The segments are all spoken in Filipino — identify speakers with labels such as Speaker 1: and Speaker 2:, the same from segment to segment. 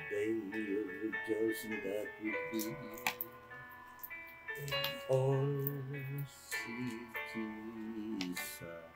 Speaker 1: Day of rejoicing that would be in all cities, sing and shout.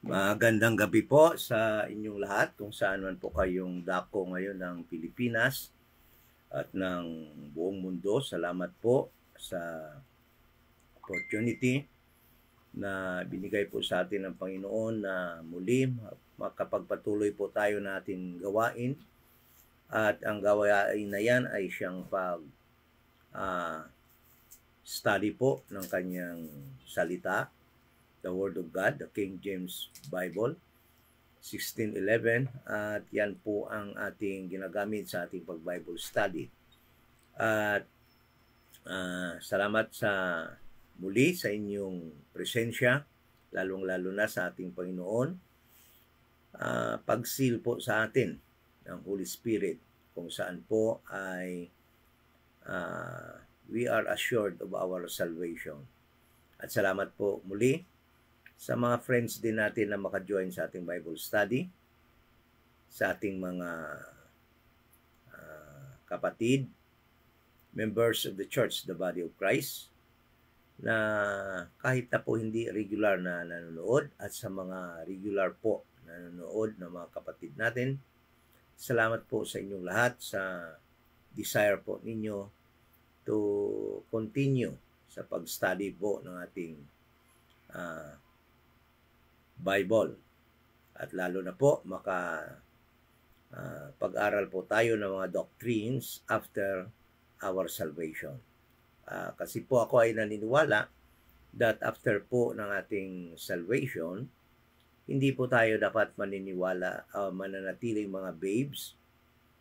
Speaker 1: Magandang gabi po sa inyong lahat kung saan man po kayong dako ngayon ng Pilipinas at ng buong mundo. Salamat po sa opportunity na binigay po sa atin ng Panginoon na muli makapagpatuloy po tayo nating gawain. At ang gawain na yan ay siyang study po ng kanyang salita, the Word of God, the King James Bible, 1611. At yan po ang ating ginagamit sa ating pag-Bible study. At salamat sa muli sa inyong presensya, lalong-lalo na sa ating Panginoon. Pag-seal po sa atin ng Holy Spirit kung saan po ay we are assured of our salvation. At salamat po muli sa mga friends din natin na maka-join sa ating Bible study, sa ating mga kapatid, members of the church, the body of Christ, na kahit na po hindi regular na nanonood, at sa mga regular po na nanonood na mga kapatid natin, salamat po sa inyong lahat sa desire po ninyo to continue sa pag-study po ng ating Bible. At lalo na po pag-aral po tayo ng mga doctrines after our salvation. Kasi po ako ay naniniwala that after po ng ating salvation, hindi po tayo dapat mananatiling mga babes.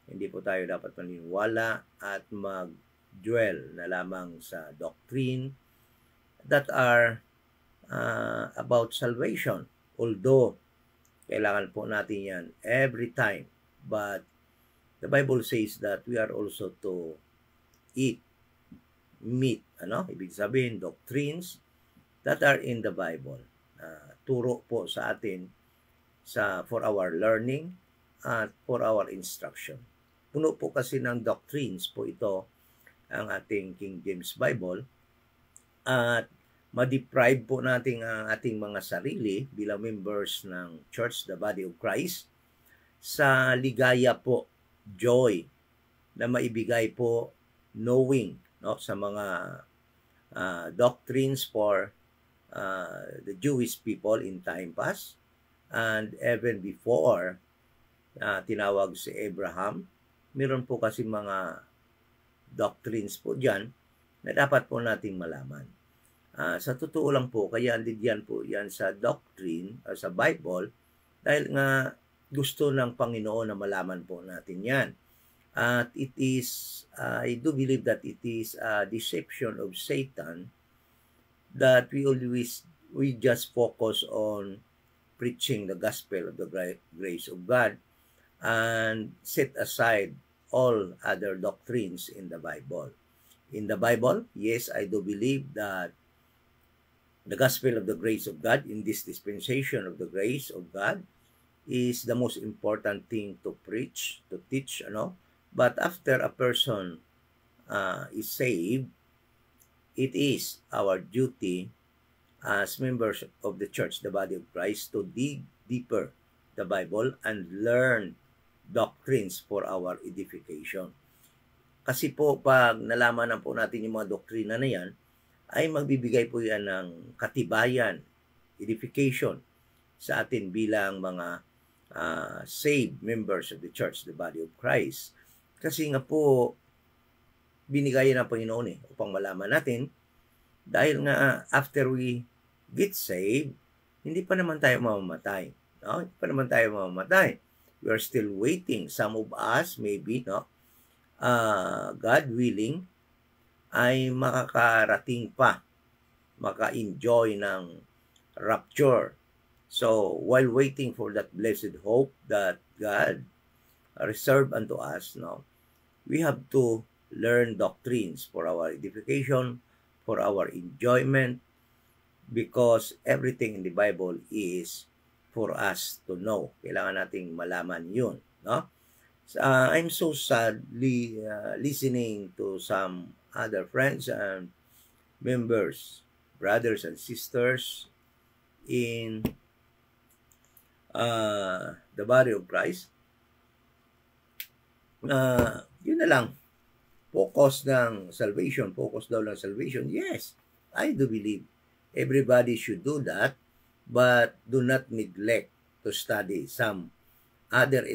Speaker 1: Hindi po tayo dapat maniniwala at mag-dwell na lamang sa doctrine that are about salvation. Although, kailangan po natin yan every time. But the Bible says that we are also to eat meat. Ibig sabihin, doctrines that are in the Bible. Turo po sa atin for our learning at for our instruction. Puno po kasi ng doctrines po ito ang ating King James Bible, at ma-deprive po natin ang ating mga sarili bilang members ng Church, the body of Christ, sa ligaya po, joy, na maibigay po knowing sa mga doctrines for the Jewish people in time past, and even before tinawag si Abraham. Meron po kasi mga doctrines po dyan na dapat po nating malaman. Sa totoo lang po, kaya andyan po yan sa doctrine, sa Bible, dahil nga gusto ng Panginoon na malaman po natin yan. At it is, I do believe that it is a deception of Satan that we just focus on preaching the gospel of the grace of God and set aside all other doctrines in the Bible. In the Bible, yes, I do believe that the gospel of the grace of God in this dispensation of the grace of God is the most important thing to preach, to teach, But after a person is saved, it is our duty as members of the church, the body of Christ, to dig deeper the Bible and learn doctrines for our edification. Kasi po, pag nalaman na po natin yung mga doktrina na yan, ay magbibigay po yan ng katibayan, edification sa atin bilang mga saved members of the church, the body of Christ. Kasi nga po, binigay ng Panginoon upang malaman natin, dahil nga after we get saved, hindi pa naman tayo mamamatay. Hindi pa naman tayo mamamatay. We are still waiting. Some of us, maybe, God willing, ay makakarating pa, maka-enjoy ng rapture. So, while waiting for that blessed hope that God reserved unto us, we have to learn doctrines for our edification, for our enjoyment, because everything in the Bible is for us to know. Kailangan nating malaman yun. I'm so sadly listening to some other friends and members, brothers and sisters in the body of Christ, yun na lang, focus ng salvation, focus daw ng salvation. Yes, I do believe everybody should do that, but do not neglect to study some other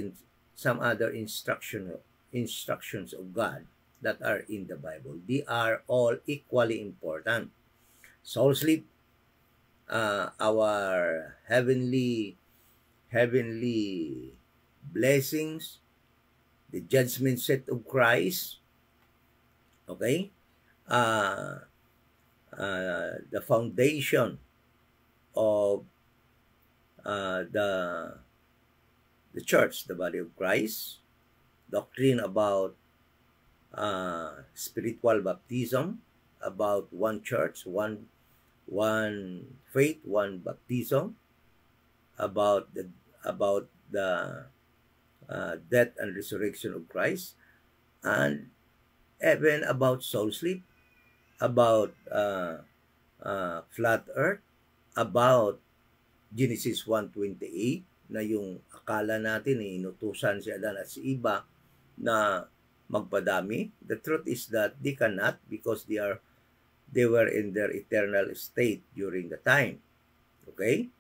Speaker 1: instructions of God that are in the Bible. They are all equally important. Soul sleep, our heavenly blessings, the judgment seat of Christ, okay, the foundation of the church, the body of Christ, doctrine about spiritual baptism, about one church, one faith, one baptism, about the death and resurrection of Christ, and even about soul sleep, about flat earth, about Genesis 1:28, na yung akala natin inutusan si Adan at si Eva na magpadami. The truth is that they cannot, because they were in their eternal state during the time. Okay?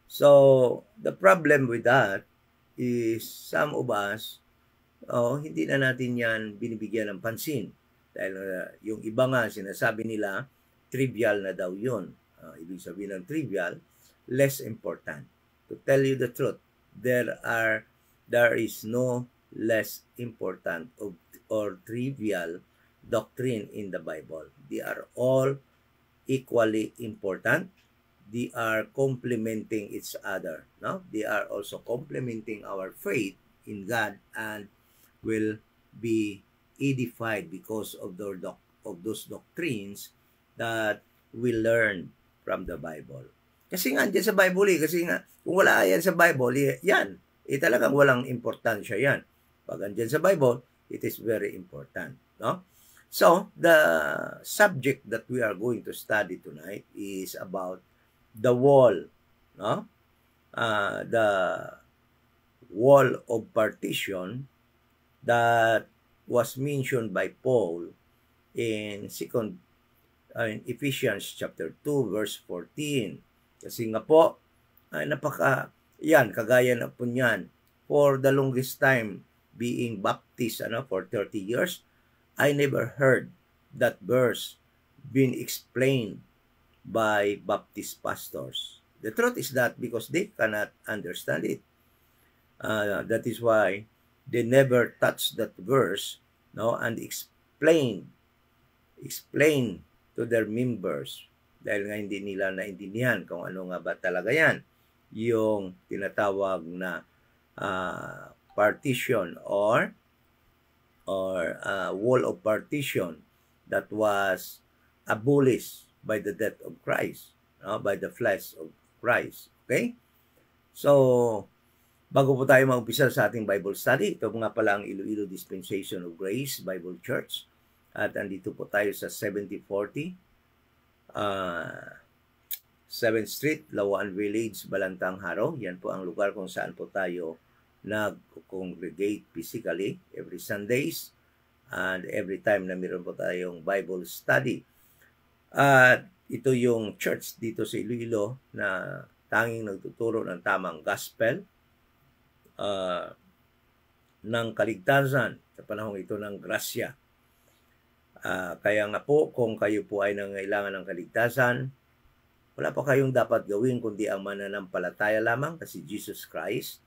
Speaker 1: So, the problem with that is some of us, hindi na natin yan binibigyan ng pansin. Dahil yung iba nga, sinasabi nila, trivial na daw yun. Ibig sabihin ng trivial, less important. To tell you the truth, there is no less important or trivial doctrine in the Bible. They are all equally important. They are complementing each other. No? They are also complementing our faith in God and will be edified because of those doctrines that we learn from the Bible. Kasi nga dyan sa Bible kasi nga kung wala yan sa Bible, yan, talagang walang importansya yan. Pag andyan sa Bible, it is very important. No? So, the subject that we are going to study tonight is about the wall, no? The wall of partition that was mentioned by Paul in Ephesians chapter 2 verse 14. Kasi nga po, kagaya na po niyan, for the longest time being baptized for 30 years, I never heard that verse being explained by Baptist pastors. The truth is that because they cannot understand it, that is why they never touch that verse, and explain to their members, dahil nga hindi nila naintindihan kung ano nga ba talaga yan, yung tinatawag na partition or wall of partition that was abolished by the death of Christ, by the flesh of Christ. Okay? So, bago po tayo mag-umpisa sa ating Bible study, ito nga pala ang Iloilo Dispensation of Grace Bible Church. At andito po tayo sa 7040 7th Street, Lawaan Village, Balantang Haro. Yan po ang lugar kung saan po tayo nag-congregate physically every Sundays and every time na meron po tayong Bible study. At ito yung church dito sa Iloilo na tanging nagtuturo ng tamang gospel ng kaligtasan sa panahong ito ng grasya. Kaya nga po, kung kayo po ay nangailangan ng kaligtasan, wala pa kayong dapat gawin kundi ang mananampalataya lamang kasi Jesus Christ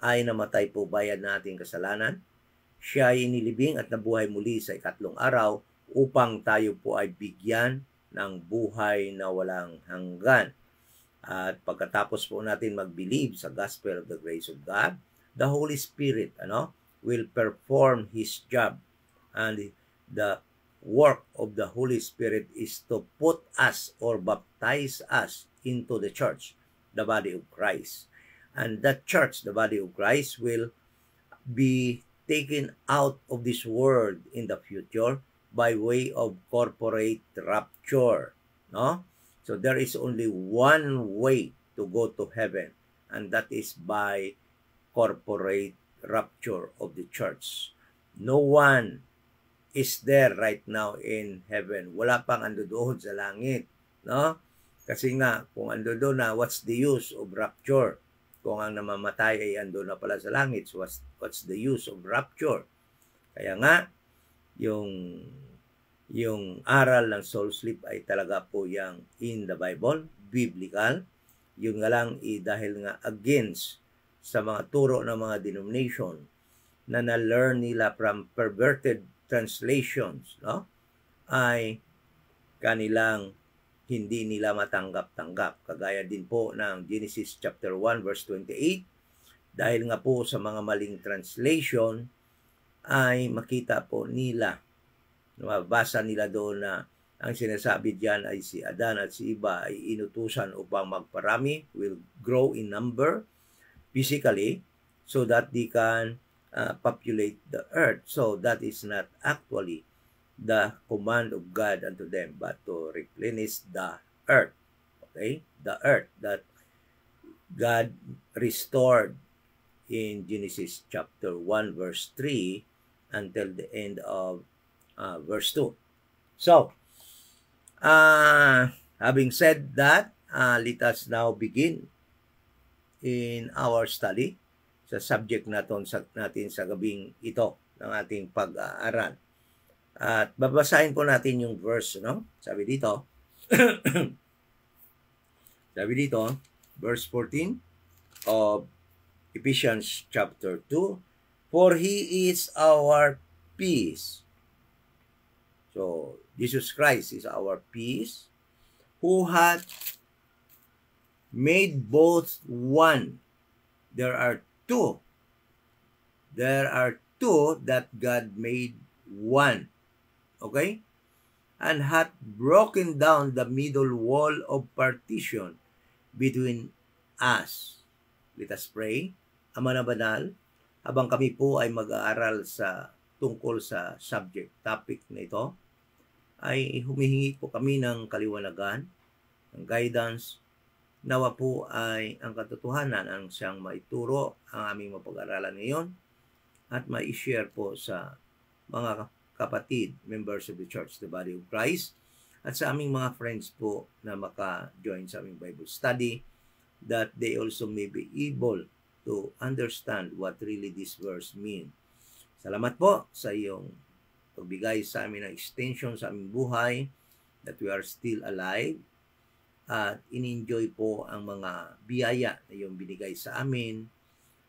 Speaker 1: ay namatay po bayad na ating kasalanan. Siya ay inilibing at nabuhay muli sa ikatlong araw upang tayo po ay bigyan ng buhay na walang hanggan. At pagkatapos po natin mag-believe sa gospel of the grace of God, the Holy Spirit will perform His job. And the work of the Holy Spirit is to put us or baptize us into the church, the body of Christ. And that church, the body of Christ, will be taken out of this world in the future by way of corporate rapture. No? So there is only one way to go to heaven. and that is by corporate rapture of the church. No one is there right now in heaven. Wala pang ando doon sa langit, no? Kasi nga, kung ando doon na, what's the use of rapture? Kung ang namamatay ay ando na pala sa langit, so what's the use of rapture? Kaya nga, yung aral ng soul sleep ay talaga po yang in the Bible, biblical. Yun nga lang, dahil nga against sa mga turo ng mga denomination na na-learn nila from perverted translations, no? Ay kanilang hindi nila matanggap-tanggap. Kagaya din po ng Genesis chapter 1 verse 28, dahil nga po sa mga maling translation ay makita po nila, mabasa nila doon na ang sinasabi diyan ay si Adan at si Eva ay inutusan upang magparami, will grow in number physically so that they can populate the earth. So that is not actually the command of God unto them, but to replenish the earth. Okay? The earth that God restored in Genesis chapter 1 verse 3 until the end of verse 2. So, having said that, let us now begin in our study sa subject natin sa gabing ito ng ating pag-aaral. At babasahin po natin yung verse, no? Sabi dito, verse 14 of Ephesians chapter 2, for He is our peace. So, Jesus Christ is our peace, who hath made both one. There are two that God made one. Okay? And hath broken down the middle wall of partition between us. Let us pray. Ama na banal, habang kami po ay mag-aaral tungkol sa topic na ito, ay humihingi po kami ng kaliwanagan, ng guidance. Nawa po ay ang katotohanan ang siyang maituro ang aming mapag-aralan ngayon at ma-share po sa mga kapatid, members of the church, the body of Christ, at sa aming mga friends po na maka-join sa aming Bible study, that they also may be able to understand what really this verse means. Salamat po sa iyong pagbigay sa amin ng extension sa aming buhay, that we are still alive, at in-enjoy po ang mga biyaya na iyong binigay sa amin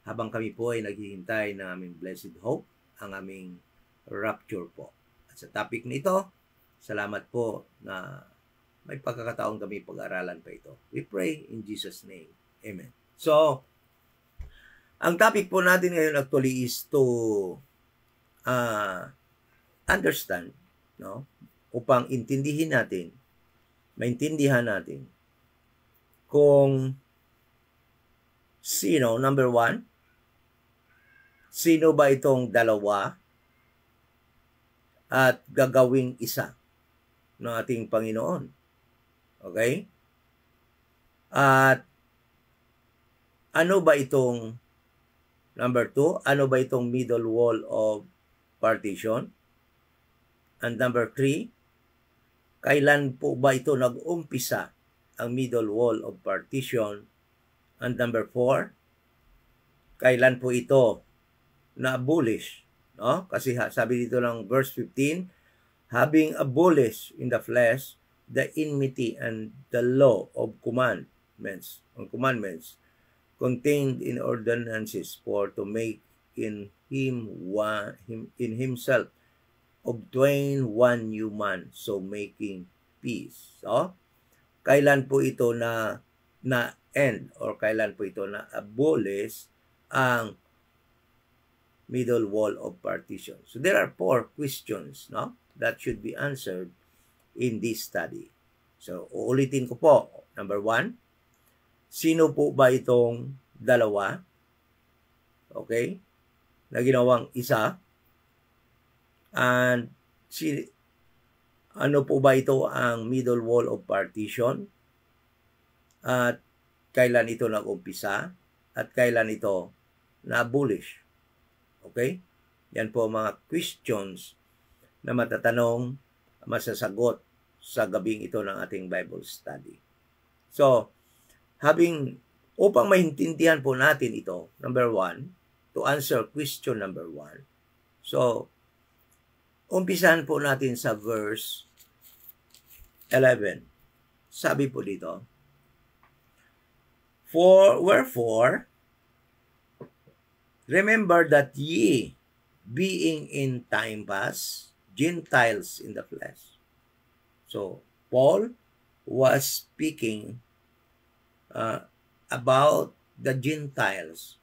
Speaker 1: habang kami po ay naghihintay ng aming blessed hope, ang aming rapture po. At sa topic na ito, salamat po na may pagkakataon kami pag-aralan pa ito. We pray in Jesus' name. Amen. So, ang topic po natin ngayon actually is to understand, no? Upang maintindihan natin kung sino, number one, sino ba itong dalawa at gagawing isa ng ating Panginoon. Okay? At ano ba itong, number two, ano ba itong middle wall of partition? And number three, kailan po ba ito nag-umpisa ang middle wall of partition? And number 4, kailan po ito na-abolish? No? Kasi sabi dito ng verse 15, having abolished in the flesh the enmity and the law of commandments contained in ordinances, for to make in himself of twain one new man, so making peace. So, kailan po ito na end or kailan po ito na abolish ang middle wall of partition? So there are 4 questions, no, that should be answered in this study. So uulitin ko po. Number 1, sino po ba itong dalawa? Okay? Na ginawang isa. And ano po ba ito ang middle wall of partition? At kailan ito nag-umpisa? at kailan ito na-abolish. Okay? Yan po mga questions na matatanong, masasagot sa gabing ito ng ating Bible study. So, upang maintindihan po natin ito, number 1, to answer question number 1. So, umpisahan po natin sa verse 11. Sabi po dito, wherefore, remember that ye, being in time past, Gentiles in the flesh. So, Paul was speaking about the Gentiles,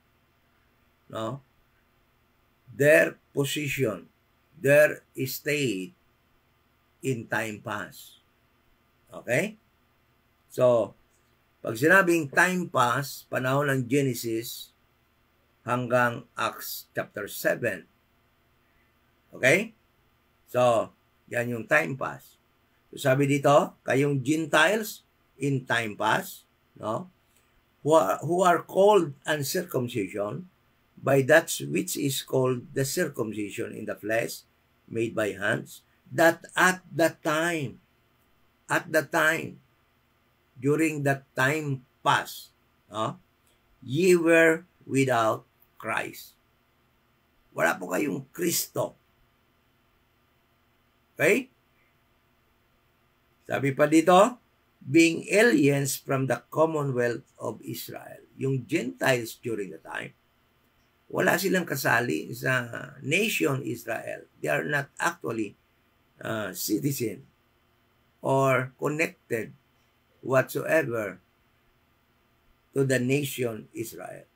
Speaker 1: no? Their position, their state in time past. Okay? So, pag sinabing time past, panahon ng Genesis hanggang Acts chapter 7. Okay? So, yan yung time past. So, sabi dito, kayong Gentiles in time past, no? Who are called uncircumcision by that which is called the circumcision in the flesh made by hands, that at the time, during that time past, no? Ye were without Christ. Wala po kayong Kristo. Okay? Sabi pa dito, being aliens from the commonwealth of Israel. Yung Gentiles during the time, wala silang kasali sa nation Israel. They are not actually citizen or connected whatsoever to the nation Israel.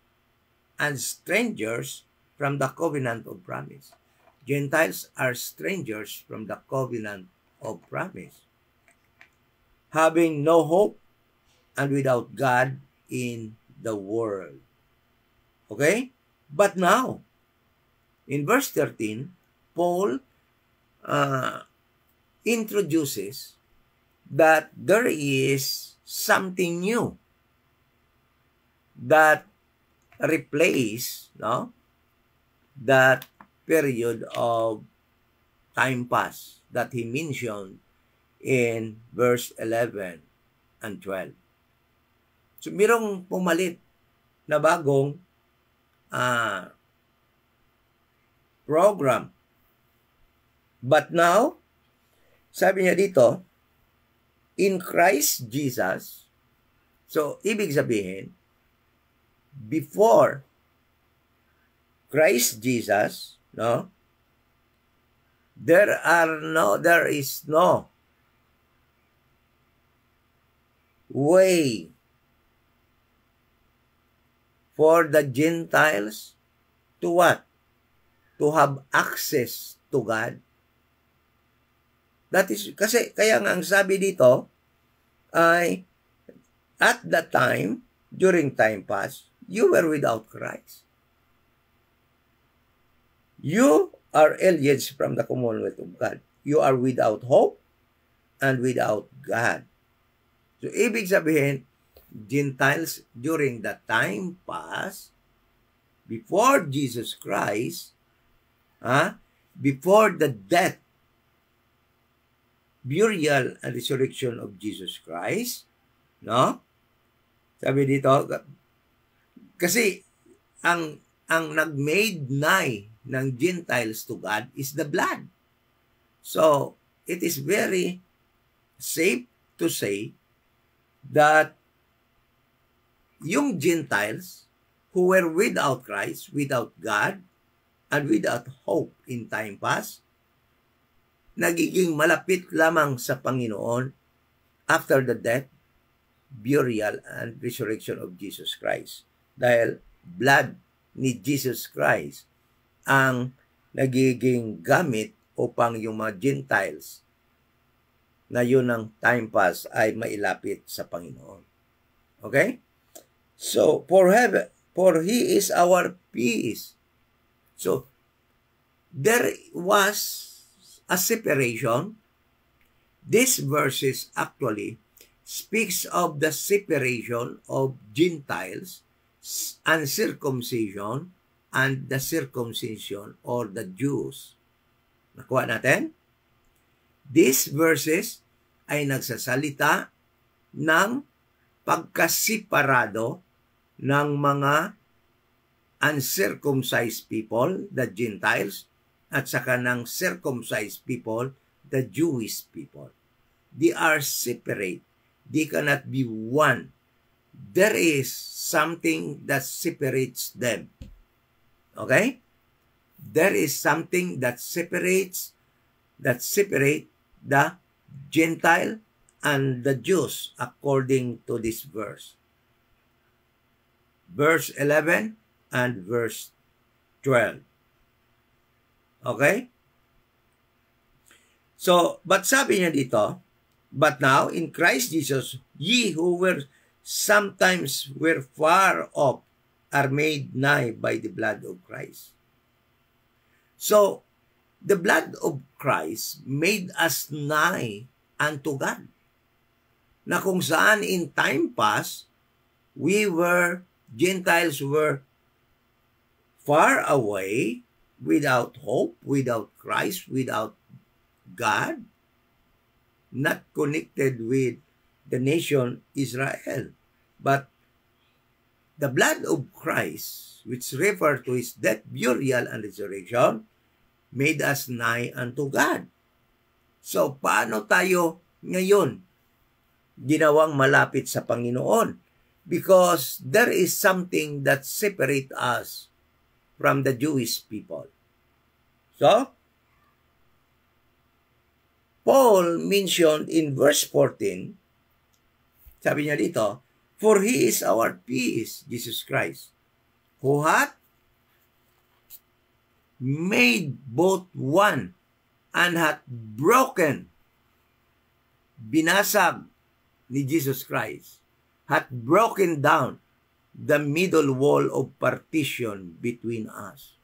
Speaker 1: And strangers from the covenant of promise. Gentiles are strangers from the covenant of promise, having no hope and without God in the world. Okay? But now, in verse 13, Paul introduces that there is something new that replace, no, that period of time pass that he mentioned in verse 11 and 12. So, mayroong pumalit na bagong program. But now, sabi niya dito, in Christ Jesus, so, ibig sabihin, before Christ Jesus, no, there is no way for the Gentiles to what? To have access to God. That is, kasi, kaya nga ang sabi dito, ay, at that time, during time past, you were without Christ. You are aliens from the commonwealth of God. You are without hope and without God. So, ibig sabihin, Gentiles during the time past, before Jesus Christ, before the death, burial, and resurrection of Jesus Christ, no? Sabi dito, kasi ang nag-made nigh ng Gentiles to God is the blood. So, it is very safe to say that yung Gentiles who were without Christ, without God, and without hope in time past, nagiging malapit lamang sa Panginoon after the death, burial, and resurrection of Jesus Christ. Dahil blood ni Jesus Christ ang nagiging gamit upang yung mga Gentiles na yun ng time pass ay mailapit sa Panginoon. Okay? So, for He is our peace. So, there was a separation. These verses actually speaks of the separation of Gentiles uncircumcision and the circumcision or the Jews. Nakuha natin? These verses ay nagsasalita ng pagkasiparado ng mga uncircumcised people, the Gentiles, at saka ng circumcised people, the Jewish people. They are separate. They cannot be one. There is something that separates them. Okay? There is something that separates the Gentile and the Jews according to this verse. Verse 11 and verse 12. Okay? So, but sabi niya dito, but now in Christ Jesus, ye who were sometimes were far off are made nigh by the blood of Christ. So, the blood of Christ made us nigh unto God. Na kung saan in time past, Gentiles were far away, without hope, without Christ, without God, not connected with the nation Israel. But the blood of Christ, which refers to his death, burial, and resurrection, made us nigh unto God. So, paano tayo ngayon ginawang malapit sa Panginoon? Because there is something that separates us from the Jewish people. So, Paul mentioned in verse 14, sabi niya dito, for he is our peace, Jesus Christ, who hath made both one and hath broken, binasag ni Jesus Christ, hath broken down the middle wall of partition between us.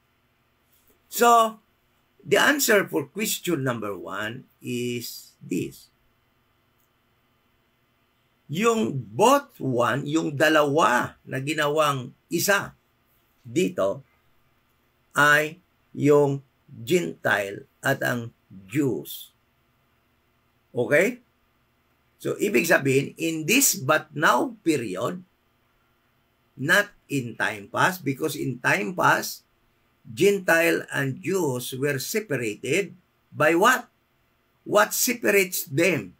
Speaker 1: So, the answer for question number 1 is this. Yung both one, yung dalawa na ginawang isa dito ay yung Gentile at ang Jews. Okay? So, ibig sabihin, in this but now period, not in time past, because in time past, Gentile and Jews were separated by what? What separates them?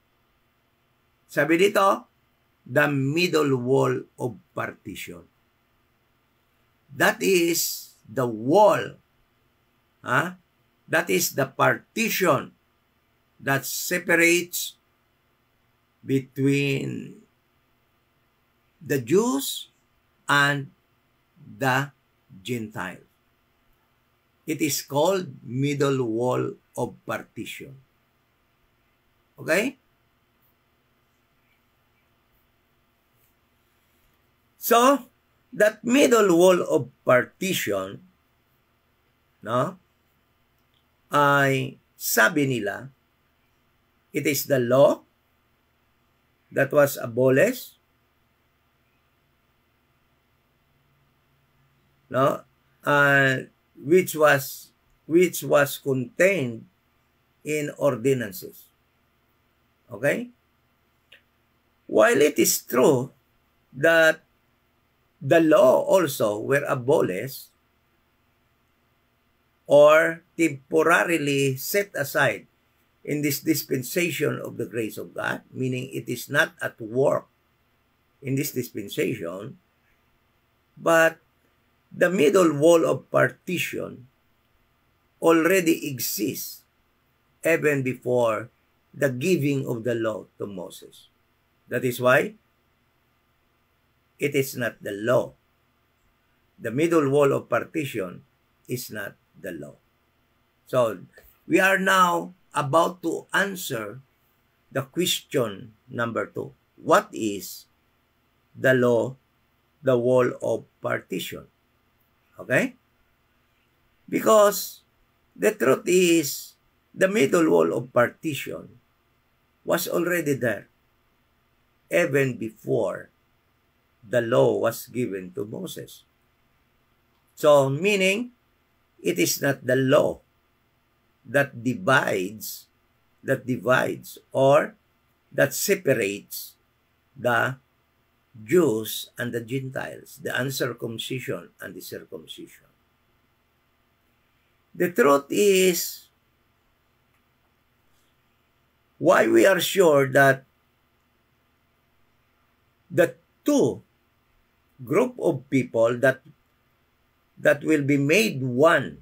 Speaker 1: Sabi dito, the middle wall of partition. That is the wall. That is the partition that separates between the Jews and the Gentiles. It is called middle wall of partition. Okay? So, that middle wall of partition, no, ay sabi nila, it is the law that was abolished, no, which was contained in ordinances. Okay? While it is true that the law also were abolished or temporarily set aside in this dispensation of the grace of God, meaning it is not at work in this dispensation, but the middle wall of partition already exists even before the giving of the law to Moses. That is why it is not the law. The middle wall of partition is not the law. So, we are now about to answer the question number 2. What is the law, the wall of partition? Okay? Because the truth is, the middle wall of partition was already there even before the law was given to Moses. So, meaning, it is not the law that divides or that separates the Jews and the Gentiles, the uncircumcision and the circumcision. The truth is, why we are sure that the two group of people that will be made one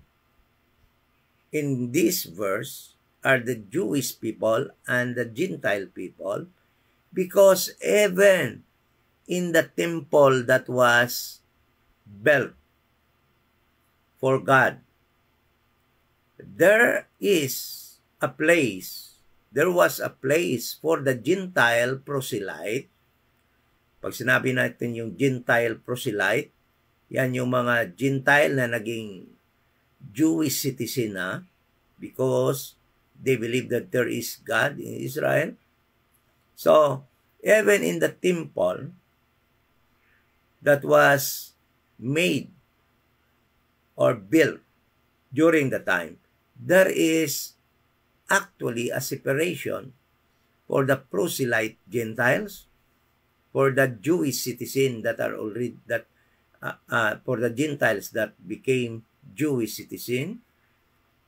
Speaker 1: in this verse are the Jewish people and the Gentile people, because even in the temple that was built for God, there was a place for the Gentile proselyte. Pag sinabi natin yung Gentile proselyte, yan yung mga Gentile na naging Jewish citizen na because they believe that there is God in Israel. So, even in the temple that was made or built during the time, there is actually a separation for the proselyte Gentiles, for the Jewish citizen that are already for the Gentiles that became Jewish citizen,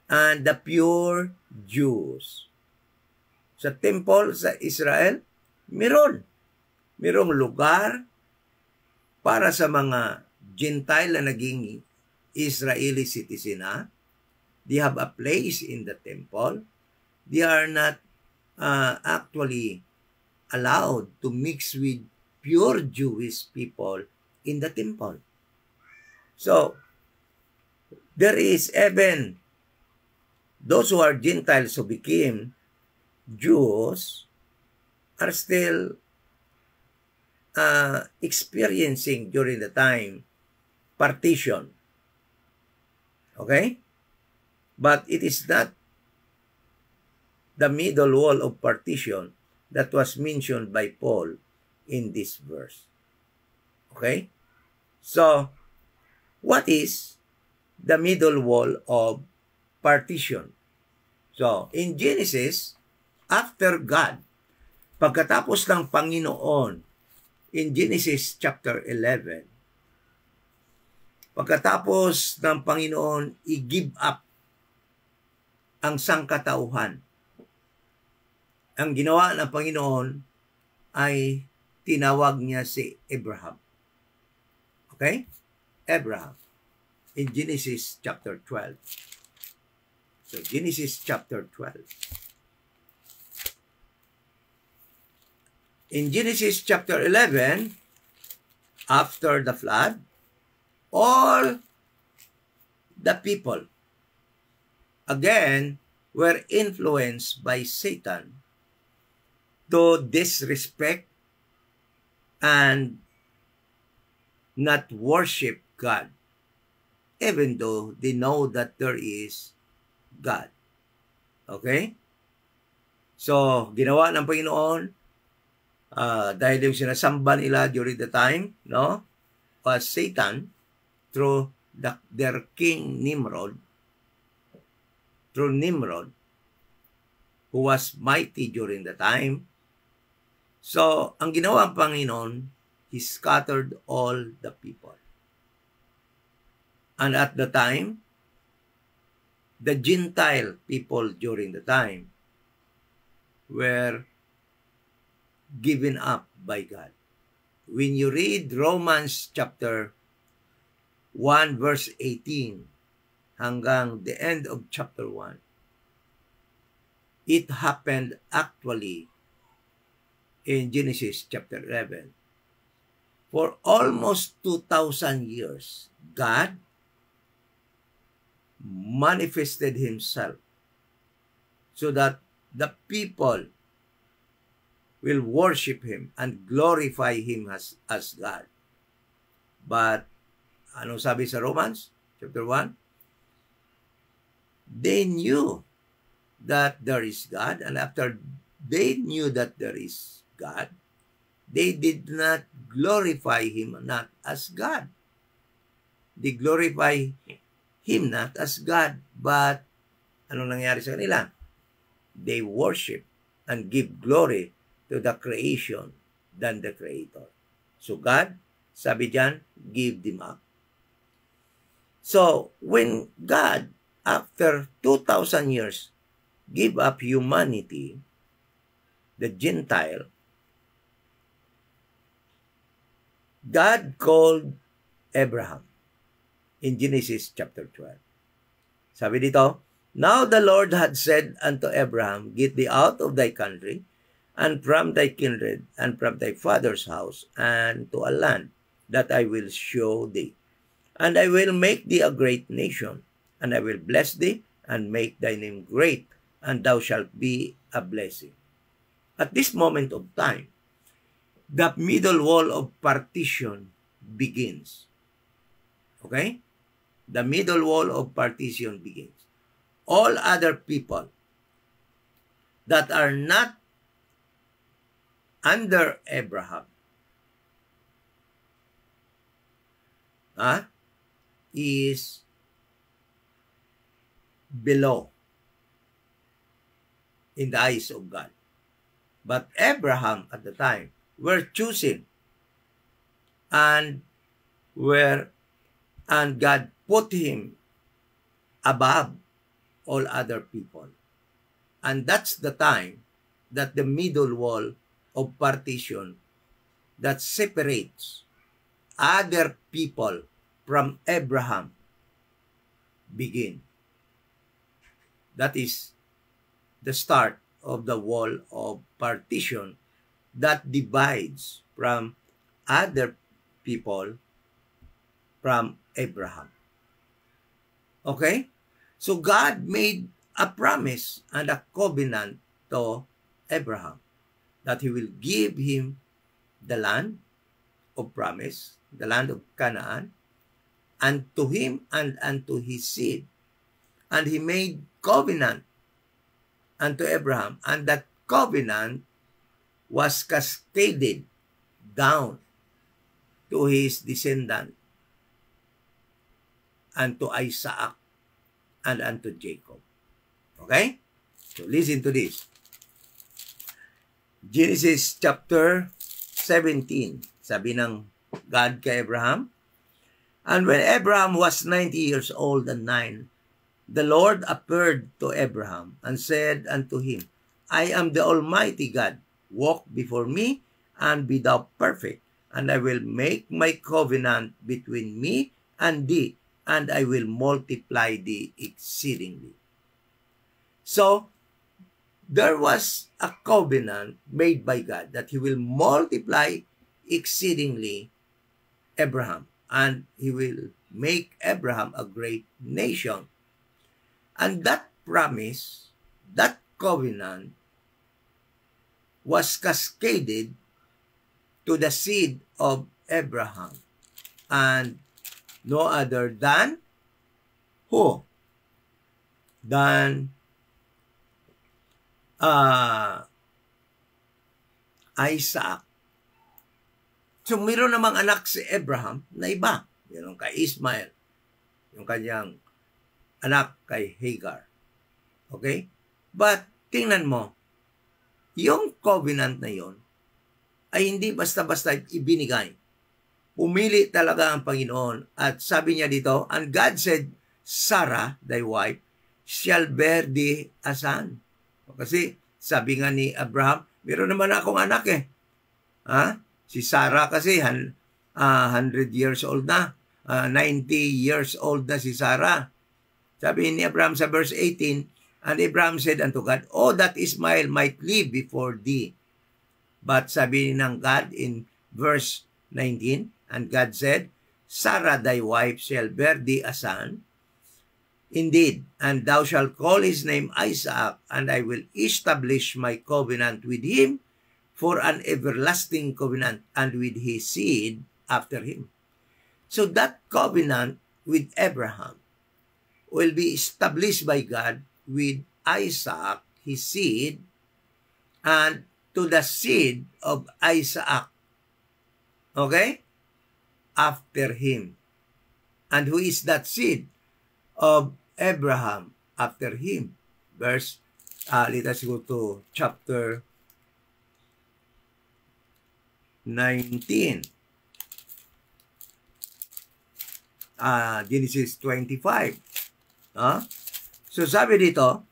Speaker 1: and the pure Jews. Sa temple sa Israel, merong lugar para sa mga Gentile na naging Israeli citizen na. They have a place in the temple. They are not actually allowed to mix with pure Jewish people in the temple. So, there is even those who are Gentiles who became Jews are still experiencing during the time partition. Okay? But it is not the middle wall of partition that was mentioned by Paul in this verse. Okay? So, what is the middle wall of partition? So, in Genesis, after God, pagkatapos ng Panginoon, in Genesis chapter 11, pagkatapos ng Panginoon i-give up ang sangkatauhan, ang ginawa ng Panginoon ay tinawag niya si Abraham. Okay? Abraham. In Genesis chapter 12. So, Genesis chapter 12. In Genesis chapter 11, after the flood, all the people, again, were influenced by Satan to disrespect and not worship God, even though they know that there is God. Okay? So, ginawa ng Panginoon, dahil yung sinasamba nila during the time, no, was Satan through their king Nimrod, who was mighty during the time. So, ang ginawa ng Panginoon, He scattered all the people. And at the time, the Gentile people during the time were given up by God. When you read Romans chapter 1 verse 18 hanggang the end of chapter 1, it happened actually in Genesis chapter 11. For almost 2,000 years, God manifested Himself so that the people will worship Him and glorify Him as God. But, anong sabi sa Romans chapter 1? They knew that there is God, and after they knew that there is God, they did not glorify Him not as God. They glorify Him not as God, but ano nangyari sa kanila? They worship and give glory to the creation than the Creator. So God, sabi diyan, give them up. So, when God, after 2,000 years, give up humanity, the Gentile, God called Abraham in Genesis chapter 12. Sabi dito, now the Lord had said unto Abraham, get thee out of thy country, and from thy kindred, and from thy father's house, and to a land that I will show thee. And I will make thee a great nation, and I will bless thee, and make thy name great, and thou shalt be a blessing. At this moment of time, the middle wall of partition begins. Okay? The middle wall of partition begins. All other people that are not under Abraham is below in the eyes of God. But Abraham at the time were chosen and God put him above all other people. And that's the time that the middle wall of partition that separates other people from Abraham begin. That is the start of the wall of partition that divides from other people from Abraham. Okay? So God made a promise and a covenant to Abraham that He will give him the land of promise, the land of Canaan, and to him and unto his seed. And He made covenant unto Abraham, and that covenant was cascaded down to his descendant, and to Isaac, and unto Jacob. Okay? So listen to this. Genesis chapter 17, sabi ng God kay Abraham, and when Abraham was 90 years old and 9, the Lord appeared to Abraham and said unto him, I am the Almighty God. Walk before me and be thou perfect, and I will make my covenant between me and thee, and I will multiply thee exceedingly. So, there was a covenant made by God that He will multiply exceedingly Abraham, and He will make Abraham a great nation. And that promise, that covenant, was cascaded to the seed of Abraham, and no other than who? Than Isaac. So, mayroon namang anak si Abraham na iba. Yung kay Ismael. Yung kanyang anak kay Hagar. Okay? But, tingnan mo, yung covenant na yon ay hindi basta-basta ibinigay. Pumili talaga ang Panginoon. At sabi niya dito, and God said, Sarah, thy wife, shall bear thee a son. Kasi sabi nga ni Abraham, meron naman akong anak eh. Si Sarah kasi 100 years old na. 90 years old na si Sarah. Sabi ni Abraham sa verse 18, and Abraham said unto God, oh, that Ismael might live before thee. But sabi ng God in verse 19, and God said, Sarah thy wife shall bear thee a son, indeed, and thou shalt call his name Isaac, and I will establish my covenant with him for an everlasting covenant, and with his seed after him. So that covenant with Abraham will be established by God with Isaac, his seed, and to the seed of Isaac Okay? After him. And who is that seed of Abraham after him? Let us go to chapter 19. Genesis 25. So sabi dito,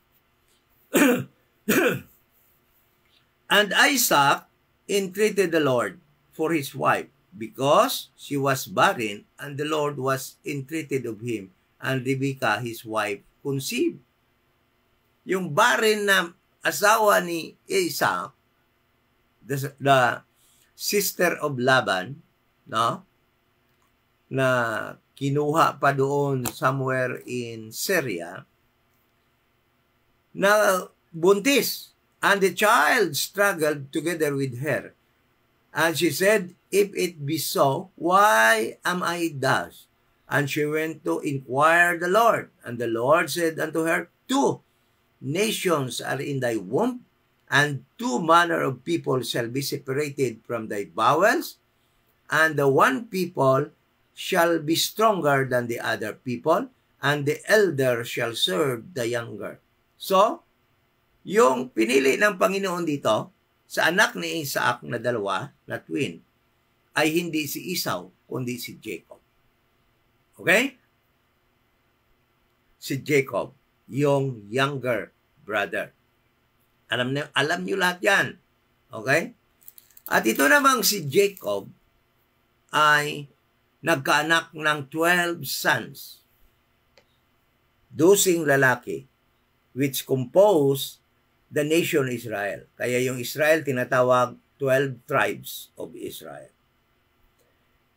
Speaker 1: and Isaac entreated the Lord for his wife, because she was barren, and the Lord was entreated of him, and Rebekah his wife conceived. Yung barren na asawa ni Isaac, the sister of Laban, no? Na kinuha pa doon somewhere in Syria, na buntis, and the child struggled together with her. And she said, if it be so, why am I thus? And she went to inquire the Lord. And the Lord said unto her, 2 nations are in thy womb, and 2 manner of people shall be separated from thy bowels, and the one people shall be stronger than the other people, and the elder shall serve the younger. So, yung pinili ng Panginoon dito, sa anak ni Isaac na dalawa, na twin, ay hindi si Esau, kundi si Jacob. Okay? Si Jacob, yung younger brother. Alam niyo lahat yan. Okay? At ito namang si Jacob ay nagkaanak ng 12 sons, 12 lalaki, which compose the nation Israel. Kaya yung Israel tinatawag 12 tribes of Israel.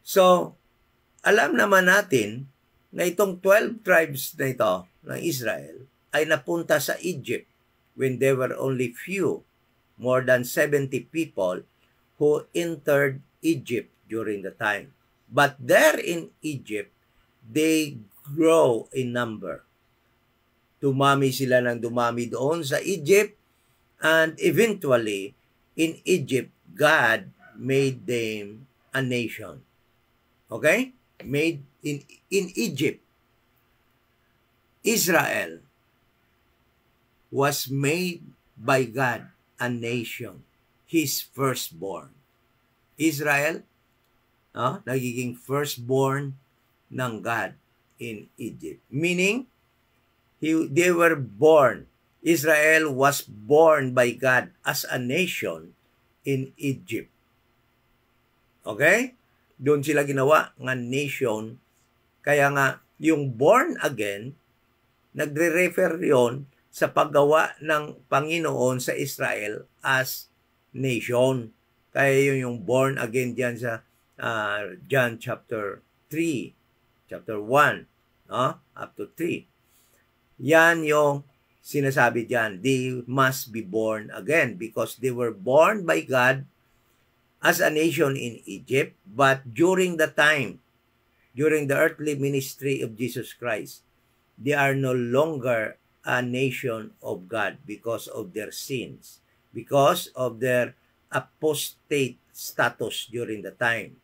Speaker 1: So, alam naman natin na itong 12 tribes na ito ng Israel ay napunta sa Egypt when there were only few, more than 70 people who entered Egypt during the time. But there in Egypt, they grow in number. Dumami sila ng dumami doon sa Egypt, and eventually, in Egypt, God made them a nation. Okay? Made in Egypt, Israel was made by God a nation, His firstborn. Israel, nagiging firstborn ng God in Egypt. Meaning, they were born. Israel was born by God as a nation in Egypt. Okay? Doon sila ginawa nga nation. Kaya nga, yung born again, nagre-refer yon sa paggawa ng Panginoon sa Israel as nation. Kaya yun yung born again diyan sa John chapter 3, chapter 1, up to 3. Yan yung sinasabi diyan. They must be born again because they were born by God as a nation in Egypt, but during the time, during the earthly ministry of Jesus Christ, they are no longer a nation of God because of their sins, because of their apostate status during the time.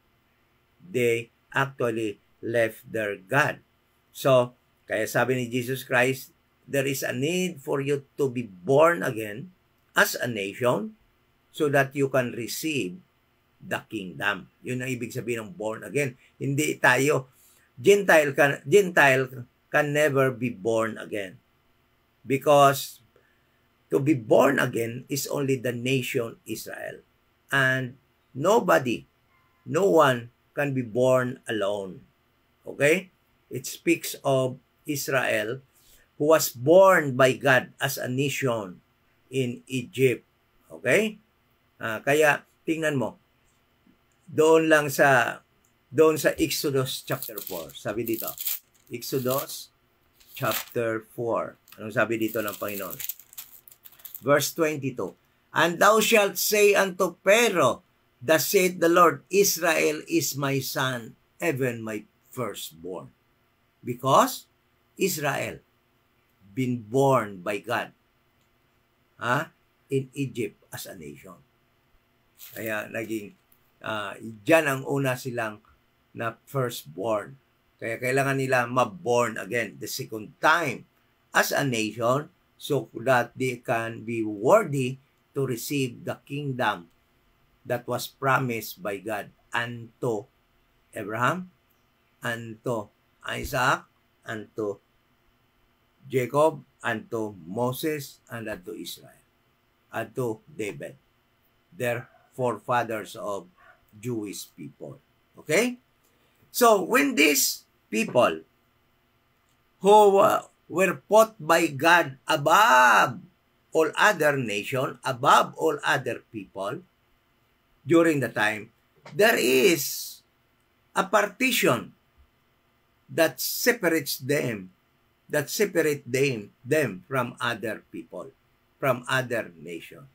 Speaker 1: They actually left their God. So, kaya sabi ni Jesus Christ, there is a need for you to be born again as a nation so that you can receive the kingdom. Yun ang ibig sabihin ng born again. Hindi tayo, Gentile can never be born again. Because to be born again is only the nation Israel. And nobody, no one can be born alone. Okay? It speaks of Israel who was born by God as a nation in Egypt. Okay? Kaya tingnan mo, doon sa Exodus chapter 4. Sabi dito, Exodus chapter 4. Anong sabi dito ng Panginoon? Verse 22. And thou shalt say unto Pharaoh, thus saith the Lord, Israel is my son, even my firstborn. Because Israel been born by God in Egypt as a nation. Kaya naging Diyan ang una silang na firstborn. Kaya kailangan nila ma-born again the second time as a nation so that they can be worthy to receive the kingdom that was promised by God unto Abraham, unto Isaac, unto Jacob, unto Moses, and unto Israel, unto David, their forefathers of Jewish people. Okay? So, when these people who were put by God above all other nation, above all other people, during the time, there is a partition that separates them from other people, from other nation.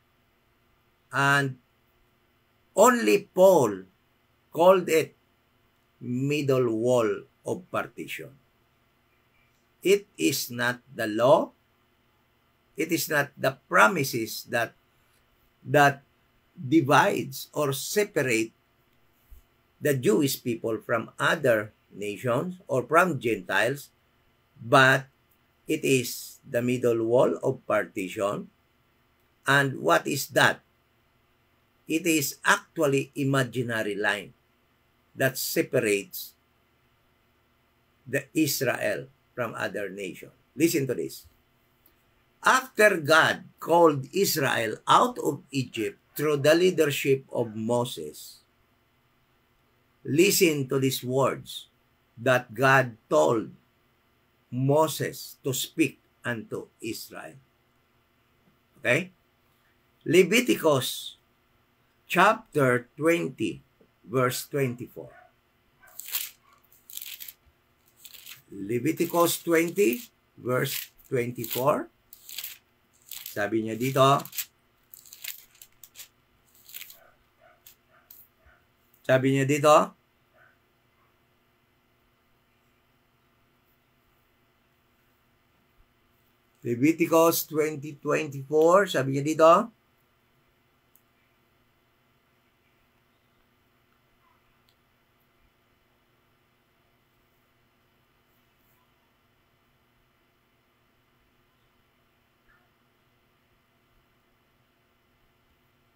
Speaker 1: And only Paul called it middle wall of partition. It is not the law. It is not the promises that divides or separate the Jewish people from other nations or from Gentiles, but it is the middle wall of partition. And what is that? It is actually imaginary line that separates the Israel from other nations. Listen to this. After God called Israel out of Egypt through the leadership of Moses, listen to these words that God told Moses to speak unto Israel. Okay? Leviticus chapter 20, verse 24. Leviticus 20, verse 24. Sabi niya dito, Leviticus 20:24, sabi niya dito,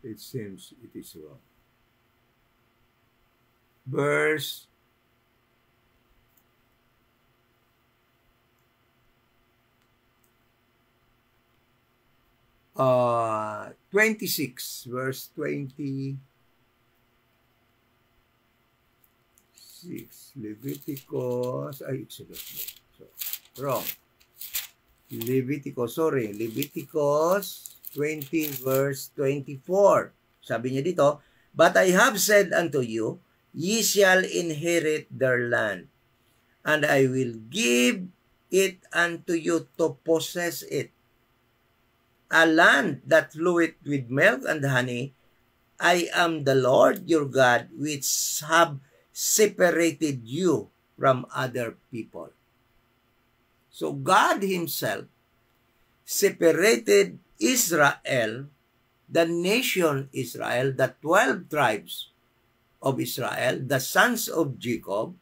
Speaker 1: it seems it is wrong. Verse 26, verse 26, Leviticus, wrong. Leviticus 20, verse 24. Sabi niya dito, but I have said unto you, ye shall inherit their land, and I will give it unto you to possess it. A land that floweth with milk and honey. I am the Lord your God, which have separated you from other people. So God himself separated Israel, the nation Israel, the 12 tribes of Israel, the sons of Jacob,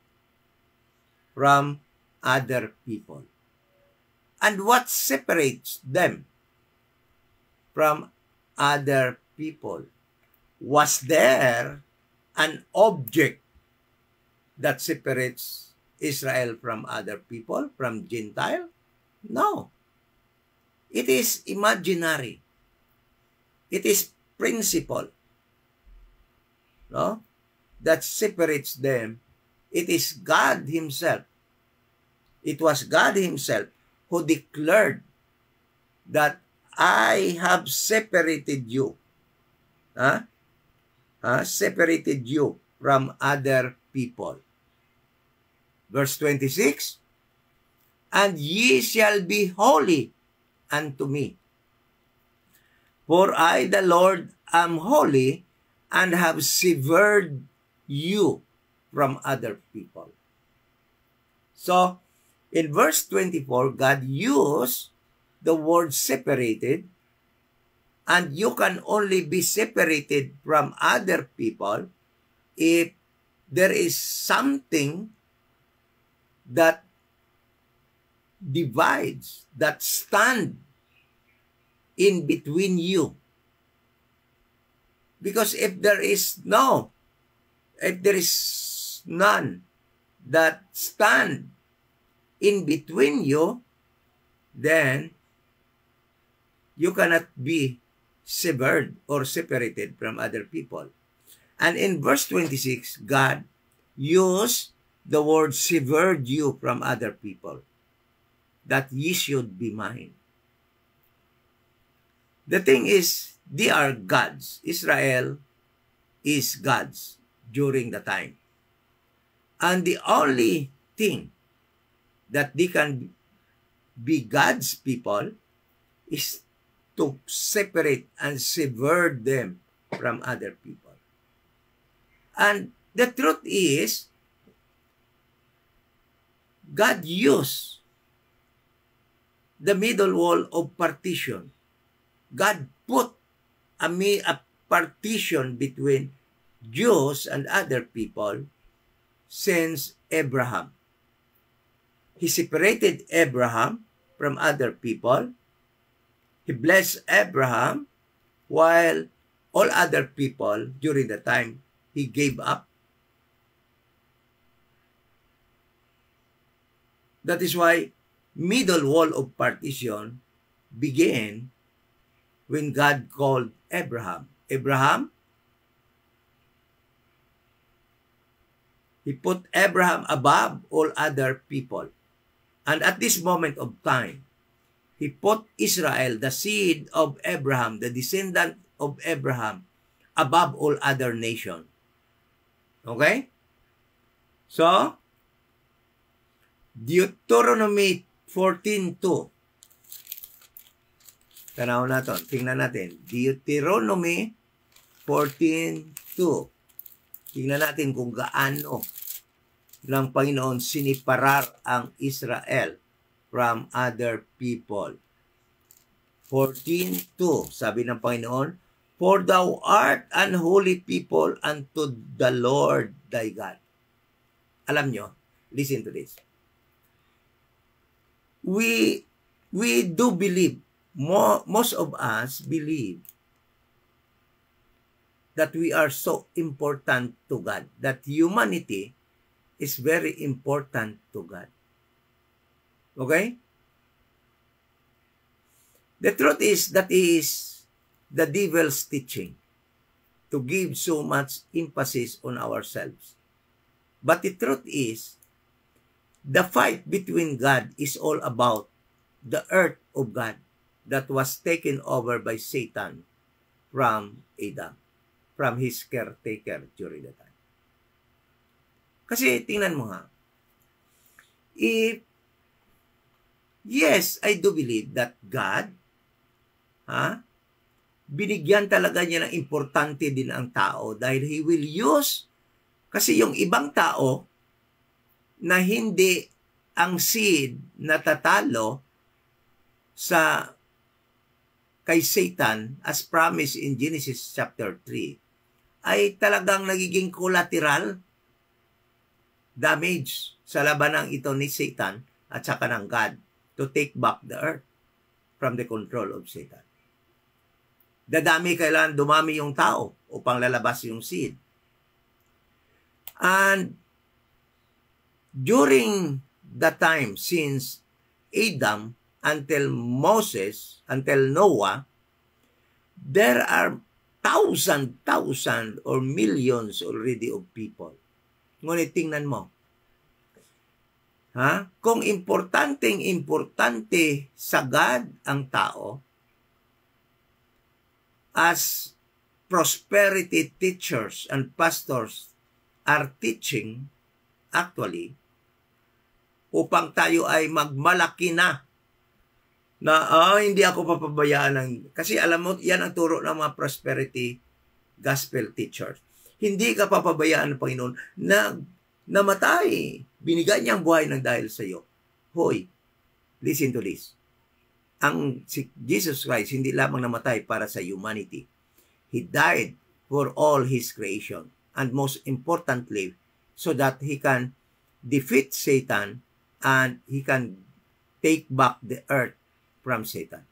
Speaker 1: from other people. And what separates them from other people? Was there an object that separates Israel from other people, from Gentile? No. It is imaginary. It is principle, no, that separates them. It is God himself. It was God himself who declared that I have separated you. Separated you from other people. Verse 26, and ye shall be holy unto me. For I, the Lord, am holy, and have severed you from other people. So, in verse 24, God used the word separated, and you can only be separated from other people if there is something that divides, that stand in between you. Because if there is none that stand in between you, then you cannot be severed or separated from other people. And in verse 26, God used the word severed you from other people, that ye should be mine. The thing is, they are gods. Israel is gods during the time. And the only thing that they can be God's people is to separate and sever them from other people. And the truth is, God used the middle wall of partition. God put a partition between Jews and other people since Abraham. He separated Abraham from other people. He blessed Abraham while all other people during the time he gave up. That is why middle wall of partition began when God called Abraham. Abraham, he put Abraham above all other people. And at this moment of time, he put Israel, the seed of Abraham, the descendant of Abraham, above all other nations. Okay? So, Deuteronomy 14:2. Tanaw natin. Tingnan natin. Deuteronomy 14:2. Tingnan natin kung gaano ng Panginoon siniparar ang Israel from other people. 14:2. Sabi ng Panginoon, for thou art an holy people unto the Lord thy God. Alam nyo, listen to this. We do believe, most of us believe that we are so important to God, that humanity is very important to God. Okay? The truth is that is the devil's teaching to give so much emphasis on ourselves. But the truth is, the fight between God is all about the earth of God that was taken over by Satan from Adam, from his caretaker during the time. Kasi tingnan mo ha, yes, I do believe that God, binigyan talaga niya ng importante din ang tao dahil He will use, kasi yung ibang tao na hindi ang seed natatalo sa kay Satan as promised in Genesis chapter 3 ay talagang nagiging collateral damage sa labanang ito ni Satan at saka ng God to take back the earth from the control of Satan. Dadami, kailangan dumami yung tao upang lalabas yung seed. And during the time since Adam until Moses, until Noah, there are thousand or millions already of people. Ngunit tingnan mo, kung importante sa God ang tao, as prosperity teachers and pastors are teaching, actually, upang tayo ay magmalaki na hindi ako papabayaan ng, kasi alam mo, yan ang turo ng mga prosperity gospel teachers. Hindi ka papabayaan ng Panginoon na namatay. Binigay niya ang buhay ng dahil sa iyo. Hoy, listen to this. Si Jesus Christ hindi lamang namatay para sa humanity. He died for all His creation. and most importantly, so that he can defeat Satan and he can take back the earth from Satan.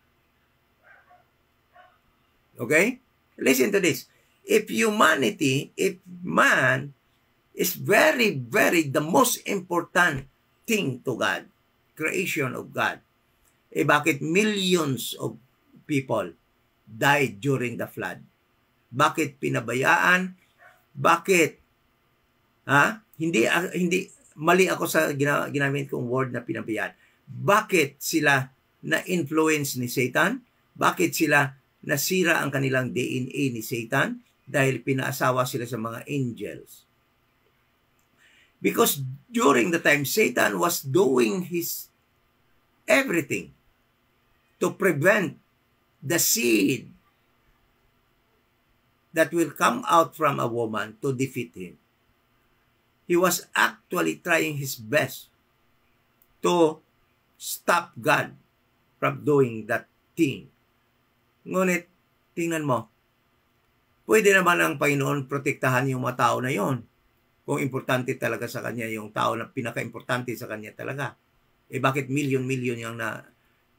Speaker 1: Okay? Listen to this. If man is very, very the most important thing to God, creation of God, bakit millions of people died during the flood? Bakit pinabayaan? Bakit? Hindi mali ako sa ginamit kong word na pinabayaan. Bakit sila na-influence ni Satan? Bakit sila nasira ang kanilang DNA ni Satan? Dahil pinaasawa sila sa mga angels. Because during the time, Satan was doing his everything to prevent the seed that will come out from a woman to defeat him. He was actually trying his best to stop God from doing that thing. Ngunit, tingnan mo, pwede naman ang Panginoon protektahan yung mga tao na yon. Kung importante talaga sa kanya yung tao na pinaka-importante sa kanya talaga. Bakit million-million yung